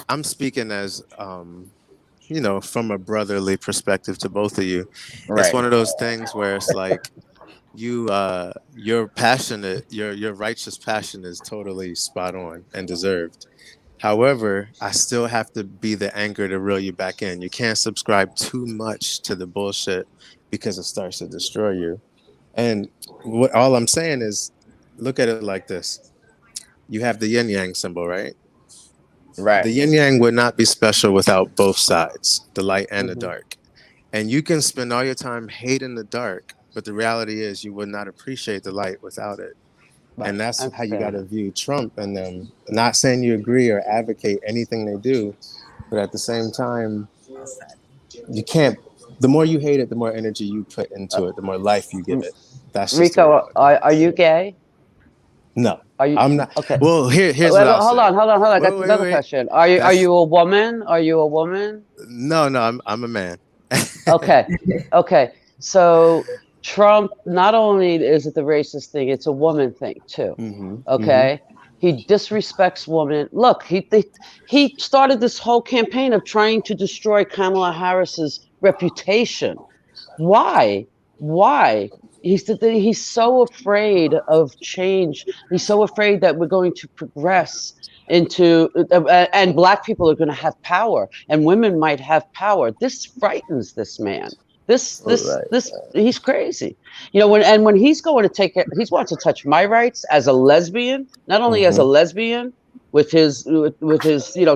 [SPEAKER 9] I'm speaking as from a brotherly perspective to both of you. It's
[SPEAKER 1] right,
[SPEAKER 9] one of those things where it's like you're passionate, your righteous passion is totally spot on and deserved. However, I still have to be the anchor to reel you back in. You can't subscribe too much to the bullshit because it starts to destroy you. And all I'm saying is look at it like this. You have the yin yang symbol, right? The
[SPEAKER 1] right.
[SPEAKER 9] yin yang would not be special without both sides, the light and the
[SPEAKER 8] Hmm.
[SPEAKER 9] dark. And you can spend all your time hating the dark, but the reality is you would not appreciate the light without it.
[SPEAKER 8] Right.
[SPEAKER 9] And that's how you got
[SPEAKER 8] Understand.
[SPEAKER 9] to view Trump and them. Not saying you agree or advocate anything they do, but at the same time, you can't. The more you hate it, the more energy you put into it, the more life you give it. That's just the
[SPEAKER 8] Rico,
[SPEAKER 9] reality.
[SPEAKER 8] are you gay?
[SPEAKER 9] No,
[SPEAKER 8] Are you
[SPEAKER 9] I'm not.
[SPEAKER 8] okay?
[SPEAKER 9] Well, here's what
[SPEAKER 8] Wait,
[SPEAKER 9] I'll
[SPEAKER 8] hold
[SPEAKER 9] say.
[SPEAKER 8] on, hold on, hold on. I
[SPEAKER 9] Wait,
[SPEAKER 8] got
[SPEAKER 9] wait,
[SPEAKER 8] another
[SPEAKER 9] wait.
[SPEAKER 8] question. Are
[SPEAKER 9] That's
[SPEAKER 8] you a woman? Are you a woman?
[SPEAKER 9] no. I'm a man.
[SPEAKER 8] Okay. Okay. So Trump, not only is it the racist thing, it's a woman thing too.
[SPEAKER 9] Hmm. Hmm.
[SPEAKER 8] Okay. He disrespects women. Look, he started this whole campaign of trying to destroy Kamala Harris's reputation. Why? Why? He's so afraid of change. He's so afraid that we're going to progress into, and black people are going to have power, and women might have power. This frightens this man.
[SPEAKER 1] Right.
[SPEAKER 8] He's crazy. When he's going to take it, he wants to touch my rights as a lesbian, not only as a
[SPEAKER 9] Hmm.
[SPEAKER 8] lesbian, with his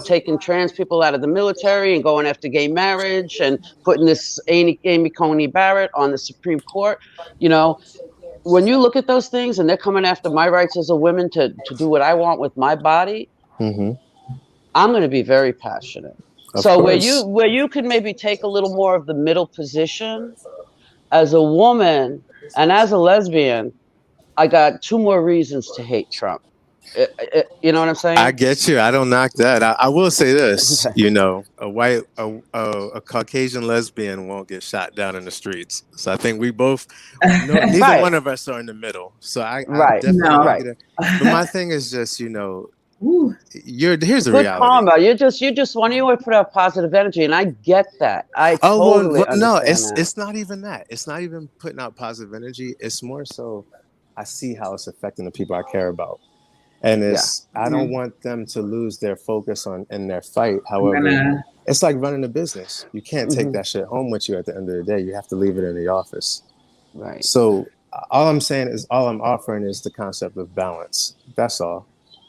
[SPEAKER 8] taking trans people out of the military and going after gay marriage and putting this Amy Coney Barrett on the Supreme Court. You know, when you look at those things and they're coming after my rights as a woman to do what I want with my body,
[SPEAKER 9] Hmm.
[SPEAKER 8] I'm going to be very passionate.
[SPEAKER 9] Of
[SPEAKER 8] So
[SPEAKER 9] course.
[SPEAKER 8] where you could maybe take a little more of the middle position as a woman and as a lesbian, I got two more reasons to hate Trump. You know what I'm
[SPEAKER 9] I
[SPEAKER 8] saying?
[SPEAKER 9] get you. I don't knock that. I will say this. A Caucasian lesbian won't get shot down in the streets. So I think we both, no, neither
[SPEAKER 8] Right,
[SPEAKER 9] one of us are in the middle. So I
[SPEAKER 8] right,
[SPEAKER 9] definitely
[SPEAKER 2] No.
[SPEAKER 9] give
[SPEAKER 8] right.
[SPEAKER 9] you that. But my thing is just, Here's the
[SPEAKER 8] Good
[SPEAKER 9] reality.
[SPEAKER 8] karma. You just want to put out positive energy, and I get that. I totally understand
[SPEAKER 9] no,
[SPEAKER 8] that.
[SPEAKER 9] it's not even that. It's not even putting out positive energy. It's more so I see how it's affecting the people I care about. And I don't want them to lose their focus in their fight. However, it's like running a business. You can't take that shit home with you at the end of the day. You have to leave it in the office.
[SPEAKER 8] Right.
[SPEAKER 9] So all I'm offering is the concept of balance. That's all.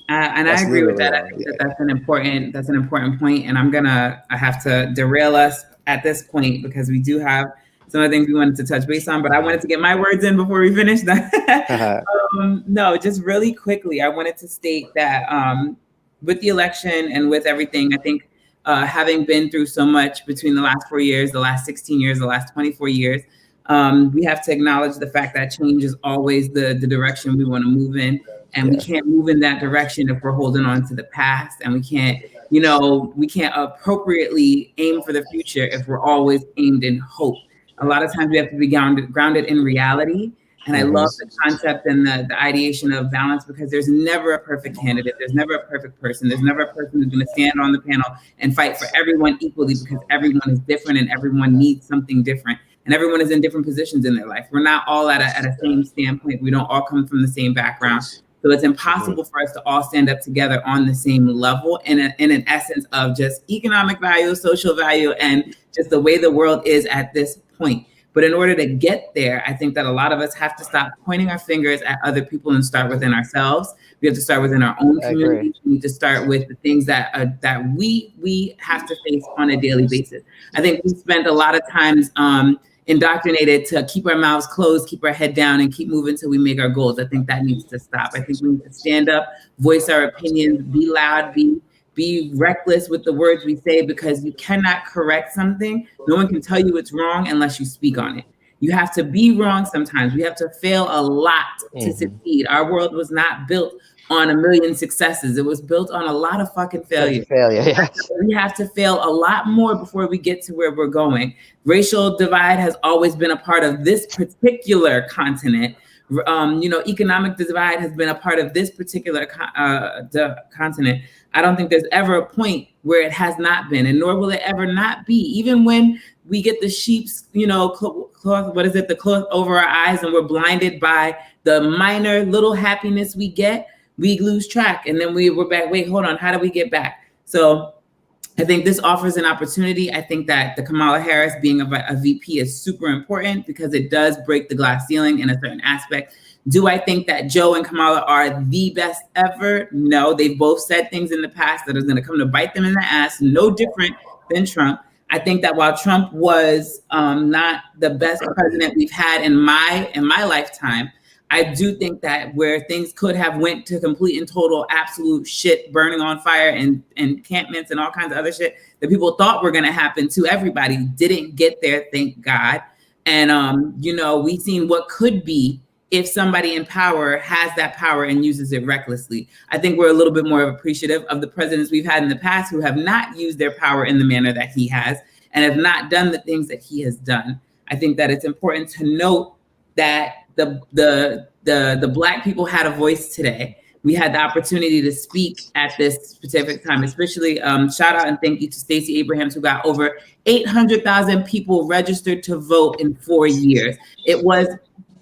[SPEAKER 2] And I agree with that. I think that's an important point. And I have to derail us at this point because we do have some of the things we wanted to touch base on, but I wanted to get my words in before we finish that. No, just really quickly, I wanted to state that with the election and with everything, I think having been through so much between the last 4 years, the last 16 years, the last 24 years, we have to acknowledge the fact that change is always the direction we want to move in. And we can't move in that direction if we're holding on to the past, and we can't appropriately aim for the future if we're always aimed in hope. A lot of times we have to be grounded in reality. And I love the concept and the ideation of balance, because there's never a perfect candidate. There's never a perfect person. There's never a person who's going to stand on the panel and fight for everyone equally, because everyone is different and everyone needs something different. And everyone is in different positions in their life. We're not all at a same standpoint. We don't all come from the same background. So it's impossible for us to all stand up together on the same level in an essence of just economic value, social value, and just the way the world is at this point. But in order to get there, I think that a lot of us have to stop pointing our fingers at other people and start within ourselves. We have to start within our own communities. We need to start with the things that we have to face on a daily basis. I think we spent a lot of times indoctrinated to keep our mouths closed, keep our head down, and keep moving till we make our goals. I think that needs to stop. I think we need to stand up, voice our opinions, be loud, be reckless with the words we say, because you cannot correct something. No one can tell you it's wrong unless you speak on it. You have to be wrong sometimes. We have to fail a lot to succeed. Our world was not built on 1 million successes. It was built on a lot of fucking failure. We have to fail a lot more before we get to where we're going. Racial divide has always been a part of this particular continent. Economic divide has been a part of this particular continent. I don't think there's ever a point where it has not been, and nor will it ever not be. Even when we get the sheep's, cloth, the cloth over our eyes, and we're blinded by the minor little happiness we get, we lose track. And then we're back. Wait, hold on. How do we get back? So I think this offers an opportunity. I think that the Kamala Harris being a VP is super important because it does break the glass ceiling in a certain aspect. Do I think that Joe and Kamala are the best ever? No, they've both said things in the past that are going to come to bite them in the ass, no different than Trump. I think that while Trump was not the best president we've had in my lifetime, I do think that where things could have went to complete and total absolute shit, burning on fire and encampments and all kinds of other shit that people thought were going to happen to everybody didn't get there, thank God. And, we've seen what could be if somebody in power has that power and uses it recklessly. I think we're a little bit more appreciative of the presidents we've had in the past who have not used their power in the manner that he has and have not done the things that he has done. I think that it's important to note that the Black people had a voice today. We had the opportunity to speak at this specific time, especially shout out and thank you to Stacey Abrams, who got over 800,000 people registered to vote in 4 years. It was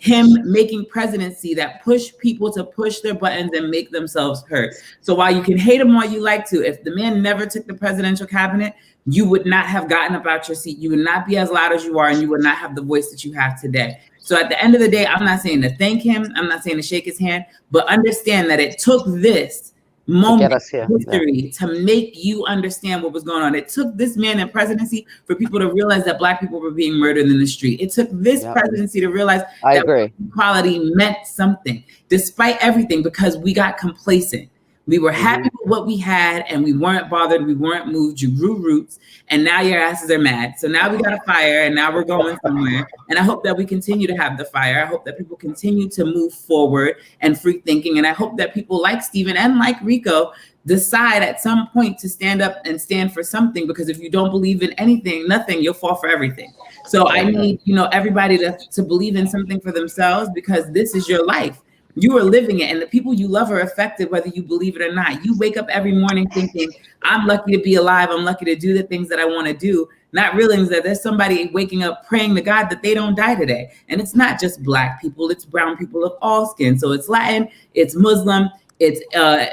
[SPEAKER 2] him making presidency that pushed people to push their buttons and make themselves heard. So while you can hate him all you like to, if the man never took the presidential cabinet, you would not have gotten up out your seat. You would not be as loud as you are, and you would not have the voice that you have today. So at the end of the day, I'm not saying to thank him. I'm not saying to shake his hand, but understand that it took this moment in history to make you understand what was going on. It took this man in presidency for people to realize that Black people were being murdered in the street. It took this presidency to realize that equality meant something, despite everything, because we got complacent. We were happy with what we had, and we weren't bothered. We weren't moved. You grew roots, and now your asses are mad. So now we got a fire, and now we're going somewhere. And I hope that we continue to have the fire. I hope that people continue to move forward and free thinking. And I hope that people like Stephen and like Rico decide at some point to stand up and stand for something, because if you don't believe in anything, nothing, you'll fall for everything. So I need, everybody to believe in something for themselves, because this is your life. You are living it, and the people you love are affected whether you believe it or not. You wake up every morning thinking, I'm lucky to be alive. I'm lucky to do the things that I want to do, not realizing that there's somebody waking up praying to God that they don't die today. And it's not just Black people, it's brown people of all skin. So it's Latin, it's Muslim, it's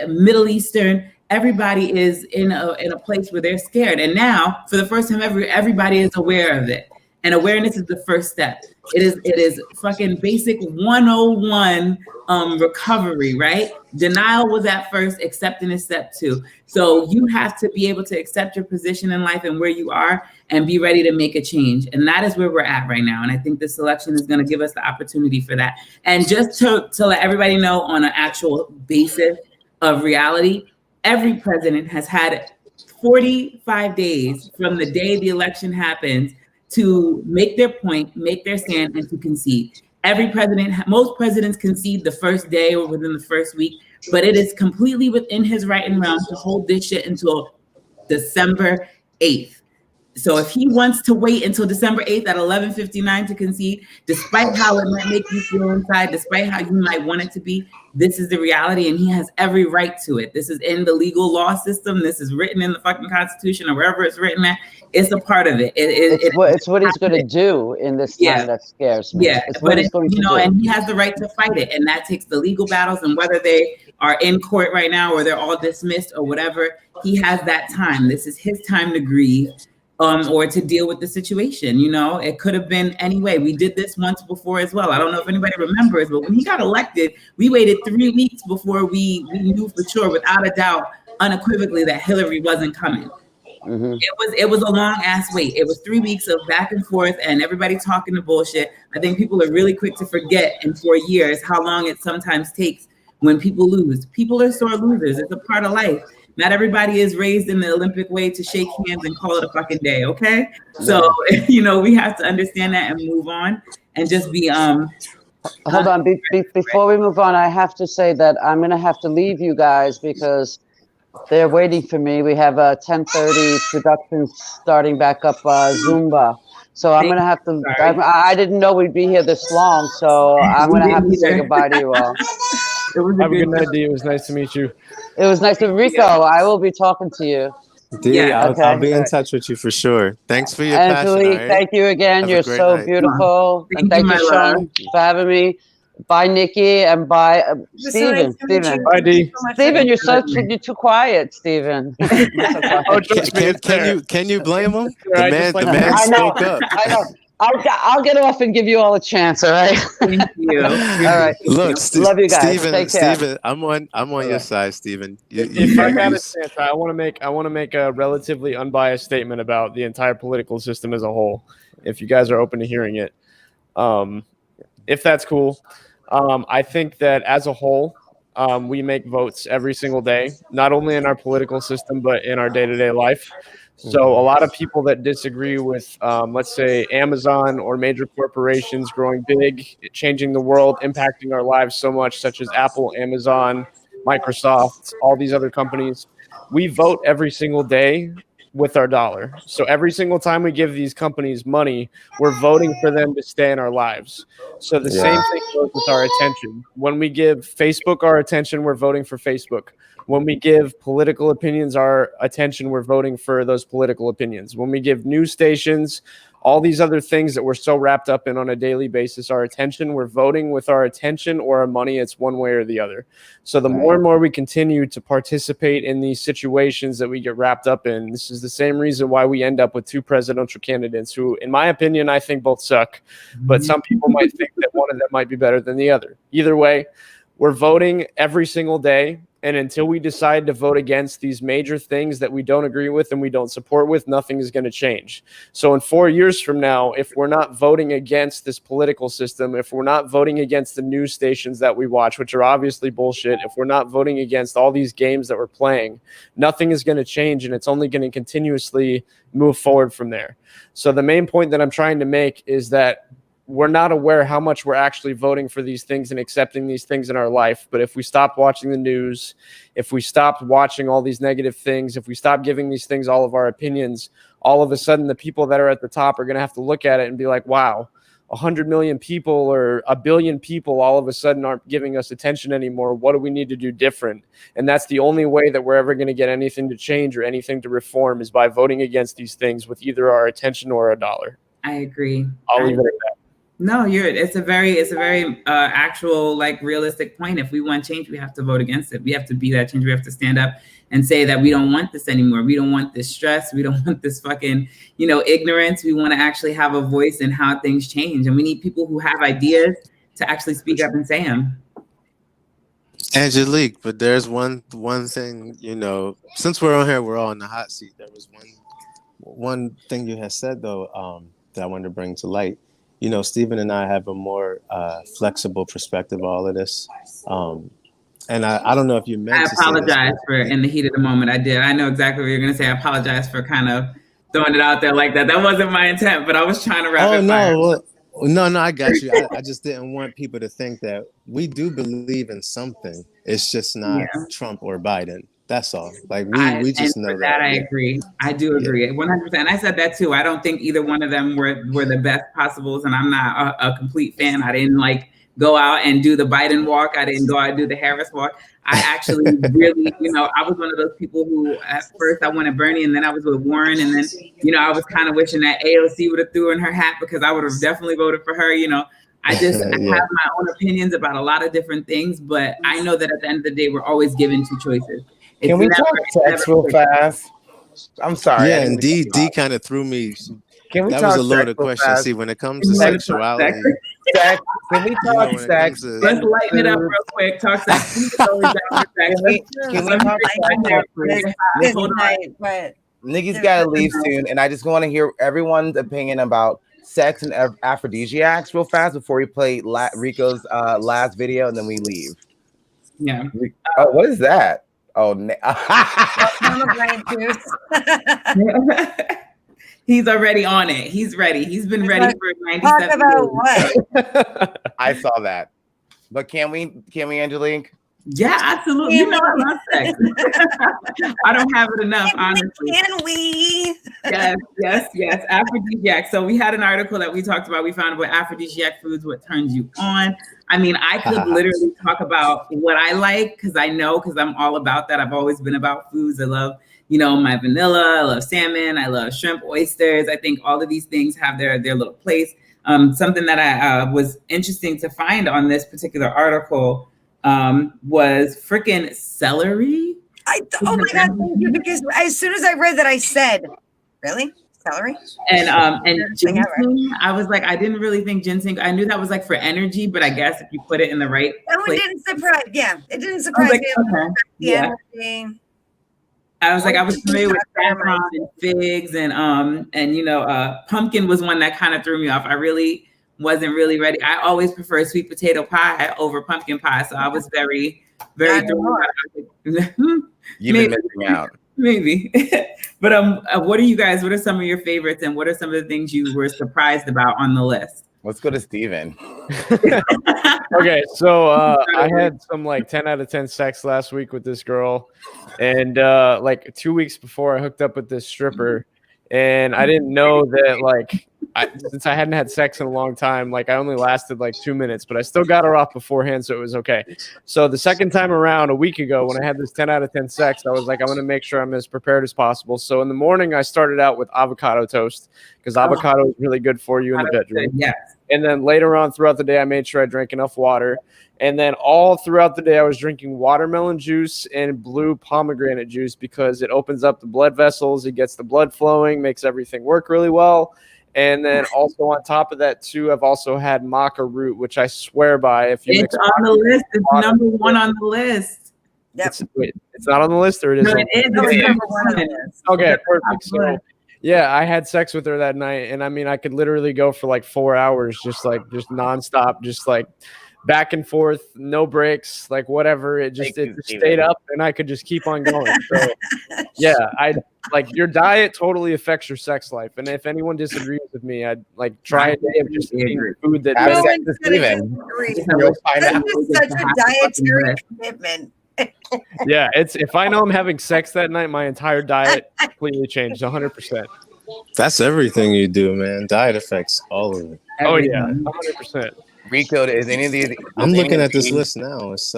[SPEAKER 2] Middle Eastern. Everybody is in a place where they're scared. And now, for the first time ever, everybody is aware of it. And awareness is the first step. It is fucking basic 101 recovery, right? Denial was at first, acceptance is step 2. So you have to be able to accept your position in life and where you are and be ready to make a change. And that is where we're at right now. And I think this election is going to give us the opportunity for that. And just to let everybody know on an actual basis of reality, every president has had 45 days from the day the election happens to make their point, make their stand, and to concede. Every president, most presidents concede the first day or within the first week, but it is completely within his right and realm to hold this shit until December 8th. So if he wants to wait until December 8th at 11:59 to concede, despite how it might make you feel inside, despite how you might want it to be, this is the reality, and he has every right to it. This is in the legal law system. This is written in the fucking Constitution or wherever it's written at. It's a part of it.
[SPEAKER 8] It's what he's going to do in this time that scares me.
[SPEAKER 2] Yeah,
[SPEAKER 8] it's what he's going to do.
[SPEAKER 2] And he has the right to fight it, and that takes the legal battles. And whether they are in court right now or they're all dismissed or whatever, he has that time. This is his time to grieve. Or to deal with the situation. It could have been any way. We did this once before as well. I don't know if anybody remembers, but when he got elected, we waited 3 weeks before we knew for sure, without a doubt, unequivocally, that Hillary wasn't coming. Mm-hmm. It was a long ass wait. It was 3 weeks of back and forth and everybody talking the bullshit. I think people are really quick to forget in 4 years how long it sometimes takes when people lose. People are sore losers. It's a part of life. Not everybody is raised in the Olympic way to shake hands and call it a fucking day, okay? So, we have to understand that and move on and just be
[SPEAKER 8] Hold on, before we move on, I have to say that I'm going to have to leave you guys because they're waiting for me. We have a 10:30 production starting back up Zumba. So I'm going to have to, I didn't know we'd be here this long, so I'm going to have to say goodbye to you all.
[SPEAKER 5] Have a good night, D. It was nice to meet you.
[SPEAKER 8] It was nice to Rico. I will be talking to you.
[SPEAKER 9] D, I'll be in touch with you for sure. Thanks for your
[SPEAKER 8] Angelique,
[SPEAKER 9] passion.
[SPEAKER 8] thank you again. You're so beautiful. And thank you, Sean, for having me. Bye, Nikki, and bye, Stephen. Stephen.
[SPEAKER 5] Bye, D.
[SPEAKER 8] Stephen, you're too quiet, Stephen.
[SPEAKER 9] Can you blame him? The man spoke up.
[SPEAKER 8] I know. I'll get off and give you all a chance. All right.
[SPEAKER 2] Thank you.
[SPEAKER 8] All right.
[SPEAKER 9] Look,
[SPEAKER 8] love you guys.
[SPEAKER 9] Stephen, I'm on your side, Stephen.
[SPEAKER 5] If I got a chance, I want to make a relatively unbiased statement about the entire political system as a whole. If you guys are open to hearing it, if that's cool, I think that as a whole, we make votes every single day, not only in our political system but in our day-to-day life. So a lot of people that disagree with, let's say, Amazon or major corporations growing big, changing the world, impacting our lives so much, such as Apple, Amazon, Microsoft, all these other companies, we vote every single day with our dollar. So every single time we give these companies money, we're voting for them to stay in our lives. So the same thing goes with our attention. When we give Facebook our attention, we're voting for Facebook. When we give political opinions our attention, we're voting for those political opinions. When we give news stations, all these other things that we're so wrapped up in on a daily basis, our attention, we're voting with our attention or our money. It's one way or the other. So the more and more we continue to participate in these situations that we get wrapped up in, this is the same reason why we end up with two presidential candidates who, in my opinion, I think both suck. But some people might think that one of them might be better than the other. Either way, we're voting every single day. And until we decide to vote against these major things that we don't agree with and we don't support with, nothing is going to change. So in 4 years from now, if we're not voting against this political system, if we're not voting against the news stations that we watch, which are obviously bullshit, if we're not voting against all these games that we're playing, nothing is going to change, and it's only going to continuously move forward from there. So the main point that I'm trying to make is that we're not aware how much we're actually voting for these things and accepting these things in our life. But if we stop watching the news, if we stop watching all these negative things, if we stop giving these things all of our opinions, all of a sudden the people that are at the top are going to have to look at it and be like, wow, 100 million people or a billion people all of a sudden aren't giving us attention anymore. What do we need to do different? And that's the only way that we're ever going to get anything to change or anything to reform, is by voting against these things with either our attention or a dollar.
[SPEAKER 2] I agree.
[SPEAKER 5] I'll leave it at that.
[SPEAKER 2] No, it's a very actual, like, realistic point. If we want change, we have to vote against it. We have to be that change. We have to stand up and say that we don't want this anymore. We don't want this stress. We don't want this fucking, ignorance. We want to actually have a voice in how things change. And we need people who have ideas to actually speak up and say them.
[SPEAKER 9] Angelique, but there's one thing, since we're on here, we're all in the hot seat. There was one thing you had said, though, that I wanted to bring to light. Stephen and I have a more flexible perspective of all of this. And I don't know if you meant to
[SPEAKER 2] apologize for, in the heat of the moment, I did. I know exactly what you're going to say. I apologize for kind of throwing it out there like that. That wasn't my intent, but I was trying to rapid fire.
[SPEAKER 9] No, I got you. I just didn't want people to think that we do believe in something. It's just not Trump or Biden. That's all. Like we just know that.
[SPEAKER 2] I agree. I do agree 100%. I said that too. I don't think either one of them were the best possibles, and I'm not a complete fan. I didn't go out and do the Biden walk. I didn't go out and do the Harris walk. I actually really, I was one of those people who at first I wanted Bernie, and then I was with Warren, and then I was kind of wishing that AOC would have threw in her hat, because I would have definitely voted for her. I just I have my own opinions about a lot of different things, but I know that at the end of the day, we're always given two choices.
[SPEAKER 1] Can we talk sex real fast? I'm sorry.
[SPEAKER 9] Yeah, and D kind of threw me.
[SPEAKER 1] Can we
[SPEAKER 9] that
[SPEAKER 1] talk
[SPEAKER 9] was a loaded question.
[SPEAKER 1] Fast?
[SPEAKER 9] See, when it comes to sexuality,
[SPEAKER 1] sex. Can we talk sex?
[SPEAKER 2] Let's lighten it up real quick. Talk sex. Can we talk
[SPEAKER 1] sex? Niggas gotta leave soon, and I just want to hear everyone's opinion about sex and aphrodisiacs real fast before we play Rico's last video, and then we leave.
[SPEAKER 2] Yeah.
[SPEAKER 1] Oh, what is that? Oh,
[SPEAKER 2] he's already on it. He's ready. He's been ready for 97
[SPEAKER 3] Talk about what?
[SPEAKER 1] I saw that. But can we, Angelique?
[SPEAKER 2] Yeah, absolutely. I love sex. I don't have it enough, honestly.
[SPEAKER 3] Can we?
[SPEAKER 2] Yes. Aphrodisiac. So we had an article that we talked about. We found about aphrodisiac foods, what turns you on. I mean, I could literally talk about what I like, because I'm all about that. I've always been about foods. I love, my vanilla. I love salmon. I love shrimp, oysters. I think all of these things have their little place. Something that I was interesting to find on this particular article was freaking celery.
[SPEAKER 3] Oh my God, thank you, because as soon as I read that, I said, really? Celery?
[SPEAKER 2] And ginseng, I was like, I didn't really think ginseng, I knew that was for energy, but I guess if you put it in the right place.
[SPEAKER 3] It didn't surprise me. Energy.
[SPEAKER 2] I was like, I was familiar with saffron and figs and pumpkin was one that kind of threw me off. I really wasn't really ready. I always prefer sweet potato pie over pumpkin pie. So I was very, very thrown off.
[SPEAKER 1] You've been missing out.
[SPEAKER 2] Maybe. But what are some of your favorites, and what are some of the things you were surprised about on the list?
[SPEAKER 1] Let's go to Steven.
[SPEAKER 5] Okay, so I had some 10 out of 10 sex last week with this girl, and 2 weeks before I hooked up with this stripper, and I didn't know that since I hadn't had sex in a long time, I only lasted 2 minutes, but I still got her off beforehand, so it was okay. So the second time around, a week ago, when I had this 10 out of 10 sex, I was like, I'm going to make sure I'm as prepared as possible. So in the morning, I started out with avocado toast, because avocado is really good for you in the bedroom.
[SPEAKER 2] Yes.
[SPEAKER 5] And then later on throughout the day, I made sure I drank enough water. And then all throughout the day, I was drinking watermelon juice and blue pomegranate juice, because it opens up the blood vessels, it gets the blood flowing, makes everything work really well. And then also on top of that too, I've also had maca root, which I swear by. If you
[SPEAKER 2] it's on the list, it's number one on the list.
[SPEAKER 3] Yep.
[SPEAKER 5] It's not on the list, or it is?
[SPEAKER 2] No, it is. It's number one on the list.
[SPEAKER 5] Okay, perfect. So yeah, I had sex with her that night, and I mean, I could literally go for 4 hours, just nonstop, just back and forth, no breaks, whatever. It just stayed up, and I could just keep on going. So yeah, your diet totally affects your sex life, and if anyone disagrees with me, I'd try a day of just eating food that
[SPEAKER 1] you'll find out.
[SPEAKER 3] Such a dietary commitment.
[SPEAKER 5] Yeah, if I know I'm having sex that night, my entire diet completely changed 100%.
[SPEAKER 9] That's everything you do, man. Diet affects all of it.
[SPEAKER 5] Oh yeah,
[SPEAKER 2] Everything.
[SPEAKER 5] 100%.
[SPEAKER 1] Rico, is any of these?
[SPEAKER 9] I'm
[SPEAKER 1] is any
[SPEAKER 9] looking
[SPEAKER 1] of
[SPEAKER 9] at this
[SPEAKER 1] these-
[SPEAKER 9] list now. It's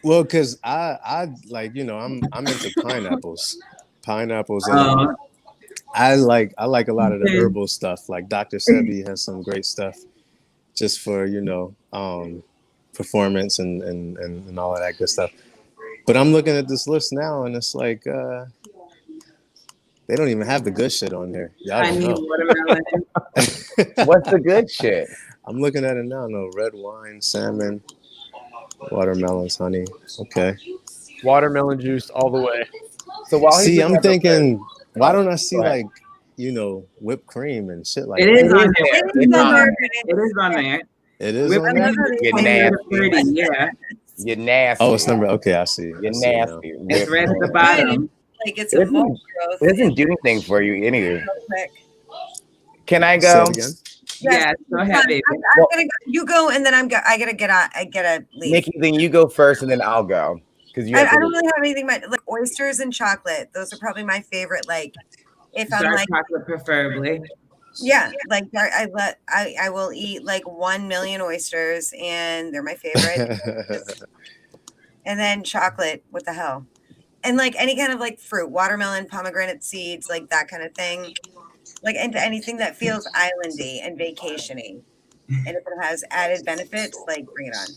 [SPEAKER 9] well, because I like, you know, I'm into pineapples. Pineapples and
[SPEAKER 2] Oh,
[SPEAKER 9] I like a lot of the
[SPEAKER 2] okay.
[SPEAKER 9] herbal stuff. Like Dr. Sebi has some great stuff just for, you know, performance and all of that good stuff. But I'm looking at this list now and it's like they don't even have the good shit on there. Y'all
[SPEAKER 2] I
[SPEAKER 9] don't
[SPEAKER 2] need
[SPEAKER 9] know.
[SPEAKER 2] watermelon.
[SPEAKER 1] What's the good shit?
[SPEAKER 9] I'm looking at it now. No, red wine, salmon, watermelons, honey. Okay.
[SPEAKER 5] Watermelon juice all the way.
[SPEAKER 1] So while he's
[SPEAKER 9] See,
[SPEAKER 1] looking
[SPEAKER 9] I'm
[SPEAKER 1] at the
[SPEAKER 9] thinking, why don't I
[SPEAKER 1] go
[SPEAKER 9] see
[SPEAKER 1] ahead.
[SPEAKER 9] like, you know, whipped cream and shit like
[SPEAKER 2] It
[SPEAKER 9] that?
[SPEAKER 2] is on there.
[SPEAKER 1] there.
[SPEAKER 2] It's on there.
[SPEAKER 3] It's
[SPEAKER 2] It is on there.
[SPEAKER 9] It is
[SPEAKER 2] Whipped
[SPEAKER 9] on
[SPEAKER 3] I
[SPEAKER 9] there?
[SPEAKER 3] love how they
[SPEAKER 1] You're
[SPEAKER 3] say
[SPEAKER 2] cream,
[SPEAKER 1] nasty.
[SPEAKER 2] 30, yeah.
[SPEAKER 1] You're nasty.
[SPEAKER 9] Oh, it's number. Okay, I see.
[SPEAKER 1] You're
[SPEAKER 9] I see it now.
[SPEAKER 1] nasty.
[SPEAKER 2] It's
[SPEAKER 1] Whipped
[SPEAKER 2] right at the
[SPEAKER 1] cream.
[SPEAKER 2] bottom.
[SPEAKER 3] like it's
[SPEAKER 1] It
[SPEAKER 3] a mold
[SPEAKER 1] doesn't,
[SPEAKER 3] growth.
[SPEAKER 1] it doesn't do anything for you anyway.
[SPEAKER 3] So quick.
[SPEAKER 1] Can I
[SPEAKER 9] Say
[SPEAKER 1] go?
[SPEAKER 9] it again.
[SPEAKER 2] Yes, go ahead, baby.
[SPEAKER 3] I'm gonna go. You go, and then I gotta get on. I gotta leave.
[SPEAKER 1] Nikki, then you go first, and then I'll go because you
[SPEAKER 3] I
[SPEAKER 1] have to
[SPEAKER 3] don't
[SPEAKER 1] leave.
[SPEAKER 3] really have anything much like oysters and chocolate. Those are probably my favorite. Like, if I'm
[SPEAKER 2] Dark
[SPEAKER 3] like,
[SPEAKER 2] chocolate preferably.
[SPEAKER 3] yeah, like I will eat like 1,000,000 oysters, and they're my favorite. And then chocolate. What the hell? And like any kind of like fruit, watermelon, pomegranate seeds, like that kind of thing. Like into anything that feels islandy and vacationy. And if it has added benefits, like bring it on.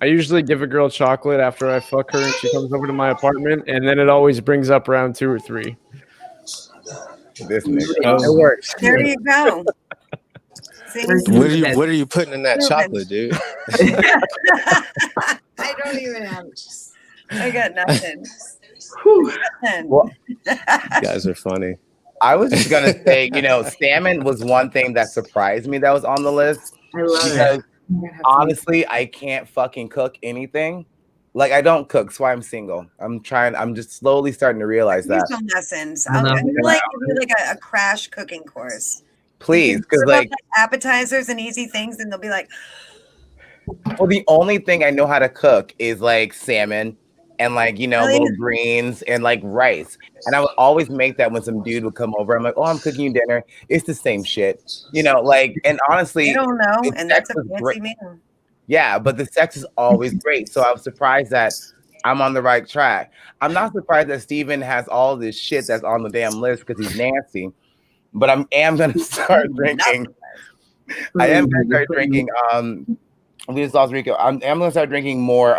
[SPEAKER 5] I usually give a girl chocolate after I fuck her and she comes over to my apartment, and then it always brings up round 2 or 3.
[SPEAKER 1] This nigga.
[SPEAKER 5] It works.
[SPEAKER 3] There you go. See?
[SPEAKER 9] What are you putting in that chocolate, dude?
[SPEAKER 3] I don't even have. I got nothing. Nothing.
[SPEAKER 1] Well,
[SPEAKER 9] You guys are funny.
[SPEAKER 1] I was just gonna say, you know, salmon was one thing that surprised me that was on the list.
[SPEAKER 2] I love
[SPEAKER 1] Because
[SPEAKER 2] it.
[SPEAKER 1] honestly, I can't fucking cook anything. Like I don't cook, so I'm single. I'm just slowly starting to realize
[SPEAKER 3] Use
[SPEAKER 1] that.
[SPEAKER 3] some lessons.
[SPEAKER 2] I love
[SPEAKER 3] I feel
[SPEAKER 2] it.
[SPEAKER 3] like a crash cooking course.
[SPEAKER 1] Please, because
[SPEAKER 3] What about,
[SPEAKER 1] like,
[SPEAKER 3] appetizers and easy things, and they'll be like,
[SPEAKER 1] well, the only thing I know how to cook is like salmon and like, you know,
[SPEAKER 3] Really?
[SPEAKER 1] little greens and like rice. And I would always make that when some dude would come over. I'm like, oh, I'm cooking you dinner. It's the same shit, you know. Like, and honestly,
[SPEAKER 3] I don't know,
[SPEAKER 1] the
[SPEAKER 3] and that's a
[SPEAKER 1] sex was
[SPEAKER 3] fancy
[SPEAKER 1] great.
[SPEAKER 3] meal.
[SPEAKER 1] Yeah, but the sex is always great. So I was surprised that I'm on the right track. I'm not surprised that Steven has all this shit that's on the damn list because he's nasty. But am gonna start drinking. I am gonna start drinking. We just lost Rico. I'm gonna start drinking more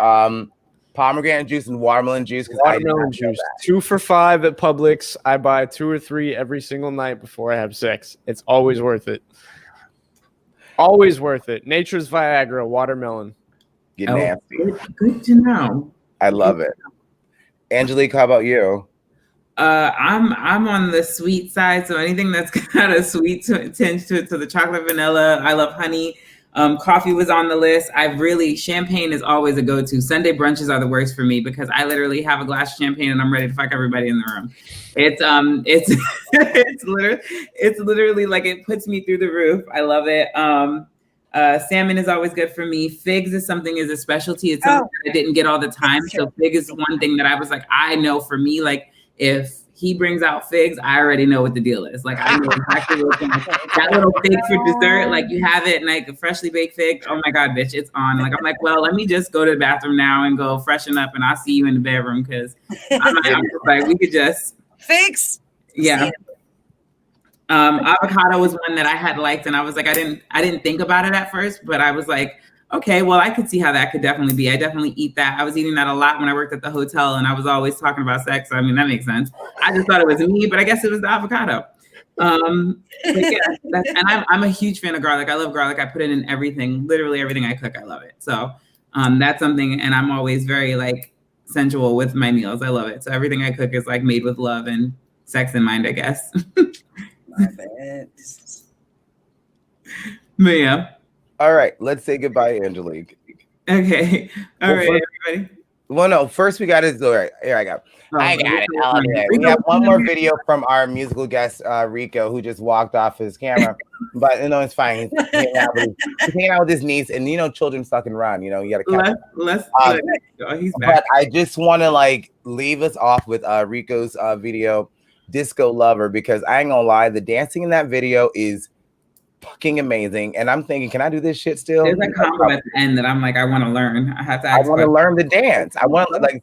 [SPEAKER 1] pomegranate juice and watermelon juice because
[SPEAKER 5] Watermelon juice. 2 for $5 at Publix. I buy 2 or 3 every single night before I have sex. It's always worth it. Always worth it. Nature's Viagra, watermelon.
[SPEAKER 1] Get
[SPEAKER 2] Oh,
[SPEAKER 1] nasty.
[SPEAKER 2] good to know.
[SPEAKER 1] I love it. Angelique, how about you?
[SPEAKER 2] I'm on the sweet side, so anything that's got a sweet tinge to it, to the chocolate vanilla. I love honey. Coffee was on the list. Champagne is always a go-to. Sunday brunches are the worst for me because I literally have a glass of champagne and I'm ready to fuck everybody in the room. It's it's literally like it puts me through the roof. I love it. Salmon is always good for me. Figs is a specialty. It's something that I didn't get all the time. So fig is one thing that I was like, I know for me, like if he brings out figs, I already know what the deal is. Like I know exactly what's going on. That little fig for dessert, like you have it, and like a freshly baked fig. Oh my God, bitch, it's on. Like I'm like, well, let me just go to the bathroom now and go freshen up, and I'll see you in the bedroom because I'm just like we could just
[SPEAKER 3] figs.
[SPEAKER 2] Yeah. Avocado was one that I had liked, and I was like, I didn't think about it at first, but I was like, okay, well, I could see how that could definitely be. I definitely eat that. I was eating that a lot when I worked at the hotel, and I was always talking about sex. So, I mean, that makes sense. I just thought it was me, but I guess it was the avocado. But yeah, and I'm a huge fan of garlic. I love garlic. I put it in everything, literally everything I cook. I love it. So that's something, and I'm always very like sensual with my meals. I love it. So everything I cook is like made with love and sex in mind, I guess.
[SPEAKER 3] Love it.
[SPEAKER 2] But yeah.
[SPEAKER 1] All right, let's say goodbye, Angelique.
[SPEAKER 2] Okay. All right, everybody.
[SPEAKER 1] Well, no, first we got to all right. Here I go. I got it. All right. We have one more video from our musical guest, Rico, who just walked off his camera. But you know, it's fine. He's hanging out with his niece, and you know, children fucking run. You know, you got to catch.
[SPEAKER 2] He's back.
[SPEAKER 1] But I just want to like leave us off with Rico's video, Disco Lover, because I ain't gonna lie, the dancing in that video is fucking amazing. And I'm thinking, can I do this shit still?
[SPEAKER 2] There's a combo at the end that I'm like, I want to learn. I have to ask.
[SPEAKER 1] I want to learn the dance. I want like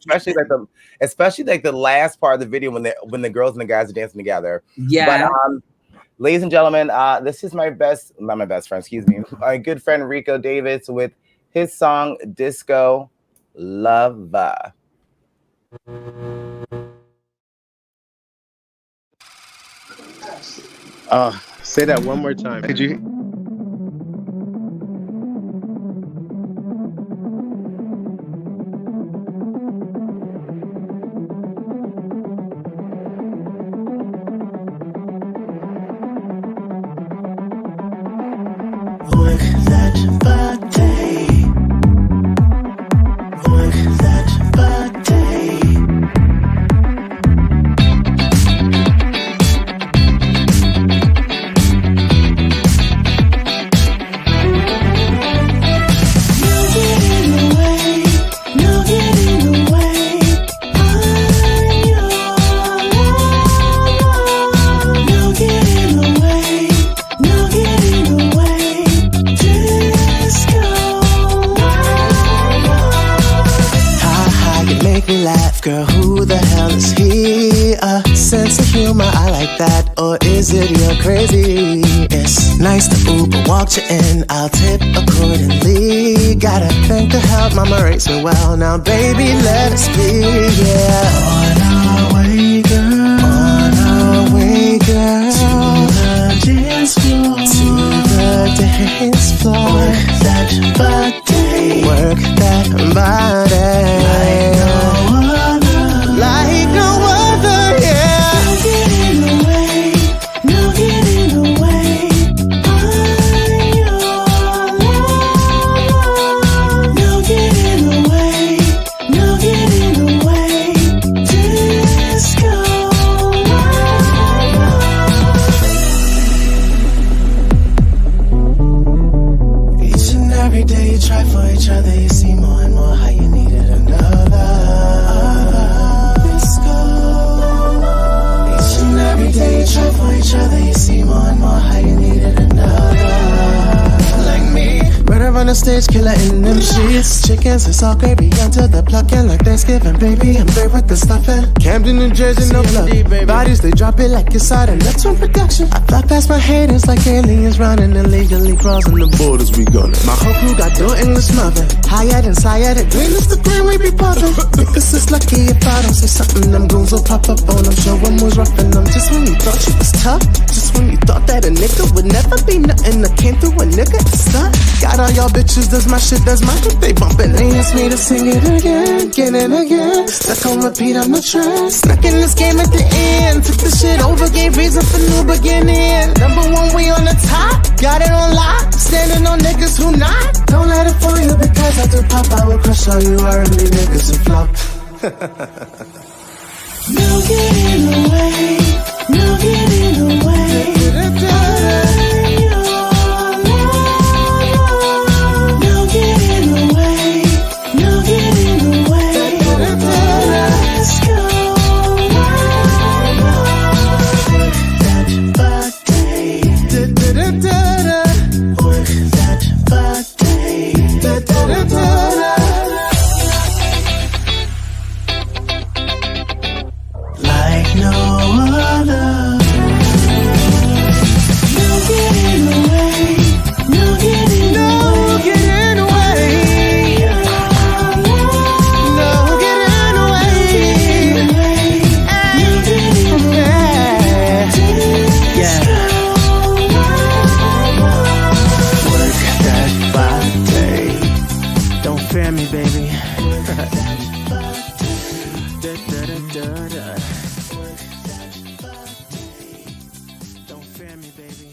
[SPEAKER 1] especially like the last part of the video when the girls and the guys are dancing together.
[SPEAKER 2] Yeah.
[SPEAKER 1] But ladies and gentlemen, this is not my best friend, excuse me, my good friend Rico Davis with his song Disco Lava.
[SPEAKER 9] Say that one more time. Could you?
[SPEAKER 10] Work that body. Work that body. No getting away. No getting away. I'm your love. No getting away. No getting away. Disco. Ha ha, you make me laugh, girl. Who the hell is he? A sense of humor, I like that. Or is it you're crazy? It's nice to Uber, walk you in. I'll tip accordingly. Gotta thank the help, mama raised me well. Now, baby, let us be, yeah. On our way, girl. On our way, girl. To the dance floor. To the dance floor. Work that body. Work that body. Like no other. Like no other, yeah. No getting away. No getting away. I'm your love. No getting away. No getting away. Disco. Each and every day you try for each other, you see more and more how you needed another. Disco. Each and every day you try for each other, you see more and more how you needed another. Like me. Right on the stage, killer in them sheets. Chickens, it's all gravy until the plucking like Thanksgiving, baby. I'm great with the stuffing. Camden, New Jersey, no blood. Bodies, they drop it like it's out of Neptune production. I fly past my haters like aliens running illegally crossing the borders. We gonna. My whole crew got no English mother. Higher than Syed, green is the green we be popping. Because it's lucky if I don't say something, them goons will pop up on them. Show them who's roughing them. Just when you thought you was tough, just when you thought that a nigga would never be nothing, I came through a nigga to stunt. Got all y'all bitches, does my shit, does my hit, they bumpin'. They asked me to sing it again, again. Stuck on repeat, I'm the trend. Stuck in this game at the end. Took the shit over, gave reason for new beginning. Number one, we on the top. Got it on lock. Standing on niggas who not. Don't let it fool you because I do pop. I will crush all you R&B niggas and flop. No getting away. No getting away. No getting away. No getting away. Let's go. Work that body. Work that body. Like no other. No getting away. No getting away. No getting away. No getting away. Yeah. Work that body. Don't fear me, baby. Don't fear me, baby.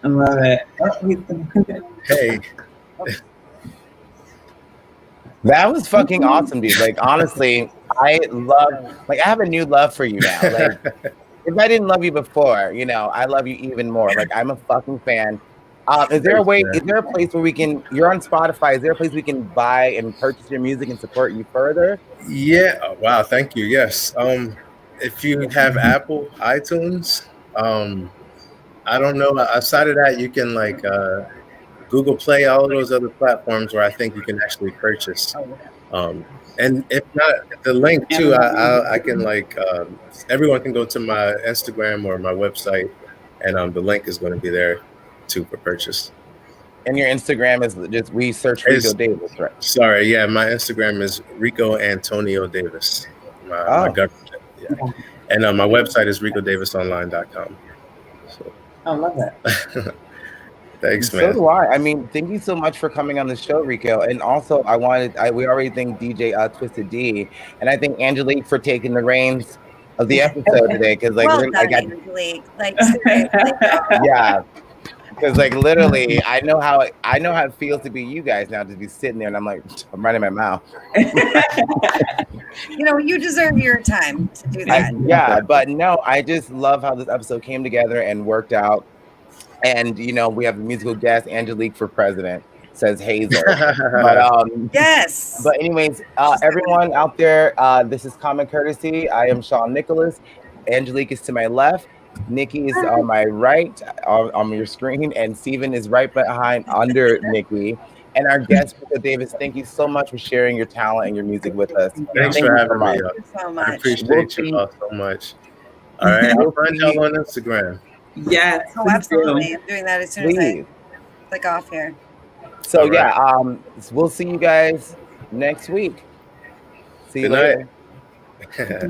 [SPEAKER 2] I love it. Oh,
[SPEAKER 1] Hey. That was fucking awesome, dude. Like, honestly, I have a new love for you now. Like, if I didn't love you before, I love you even more. Like, I'm a fucking fan. Is there a way? Is there a place where we can? You're on Spotify. Is there a place we can buy and purchase your music and support you further?
[SPEAKER 12] Yeah. Oh, wow. Thank you. Yes. If you have Apple iTunes, I don't know. Outside of that, you can like Google Play, all of those other platforms where I think you can actually purchase. And if not, the link too, I can like everyone can go to my Instagram or my website, and the link is going to be there too for purchase.
[SPEAKER 1] And your Instagram is just we search Rico Davis, right?
[SPEAKER 12] Sorry, yeah, my Instagram is Rico Antonio Davis. My government, yeah. And my website is ricodavisonline.com. So.
[SPEAKER 2] I love that.
[SPEAKER 12] Thanks,
[SPEAKER 1] So
[SPEAKER 12] man.
[SPEAKER 1] do I. I mean, thank you so much for coming on the show, Rico. And also, we already thank DJ Twisted D, and I thank Angelique for taking the reins of the episode today. Because like,
[SPEAKER 3] well done, Angelique. Like seriously,
[SPEAKER 1] yeah. Because like literally, I know how it feels to be you guys now, to be sitting there, and I'm like, I'm running my mouth.
[SPEAKER 3] You know, you deserve your time to do that.
[SPEAKER 1] Yeah, but no, I just love how this episode came together and worked out. And you know, we have the musical guest Angelique for president, says Hazel. But
[SPEAKER 3] yes.
[SPEAKER 1] But anyways, everyone out there, this is Common Courtesy. I am Sean Nicholas. Angelique is to my left. Nikki is on my right on your screen, and Steven is right behind under Nikki. And our guest, Rico Davis, thank you so much for sharing your talent and your music with us.
[SPEAKER 12] Thanks for having me.
[SPEAKER 3] Thank you so much.
[SPEAKER 12] I appreciate you all so much. All right, I'll find y'all on Instagram.
[SPEAKER 2] Yes.
[SPEAKER 3] Oh, absolutely. I'm doing that as soon as I click off here.
[SPEAKER 1] So we'll see you guys next week. See you later.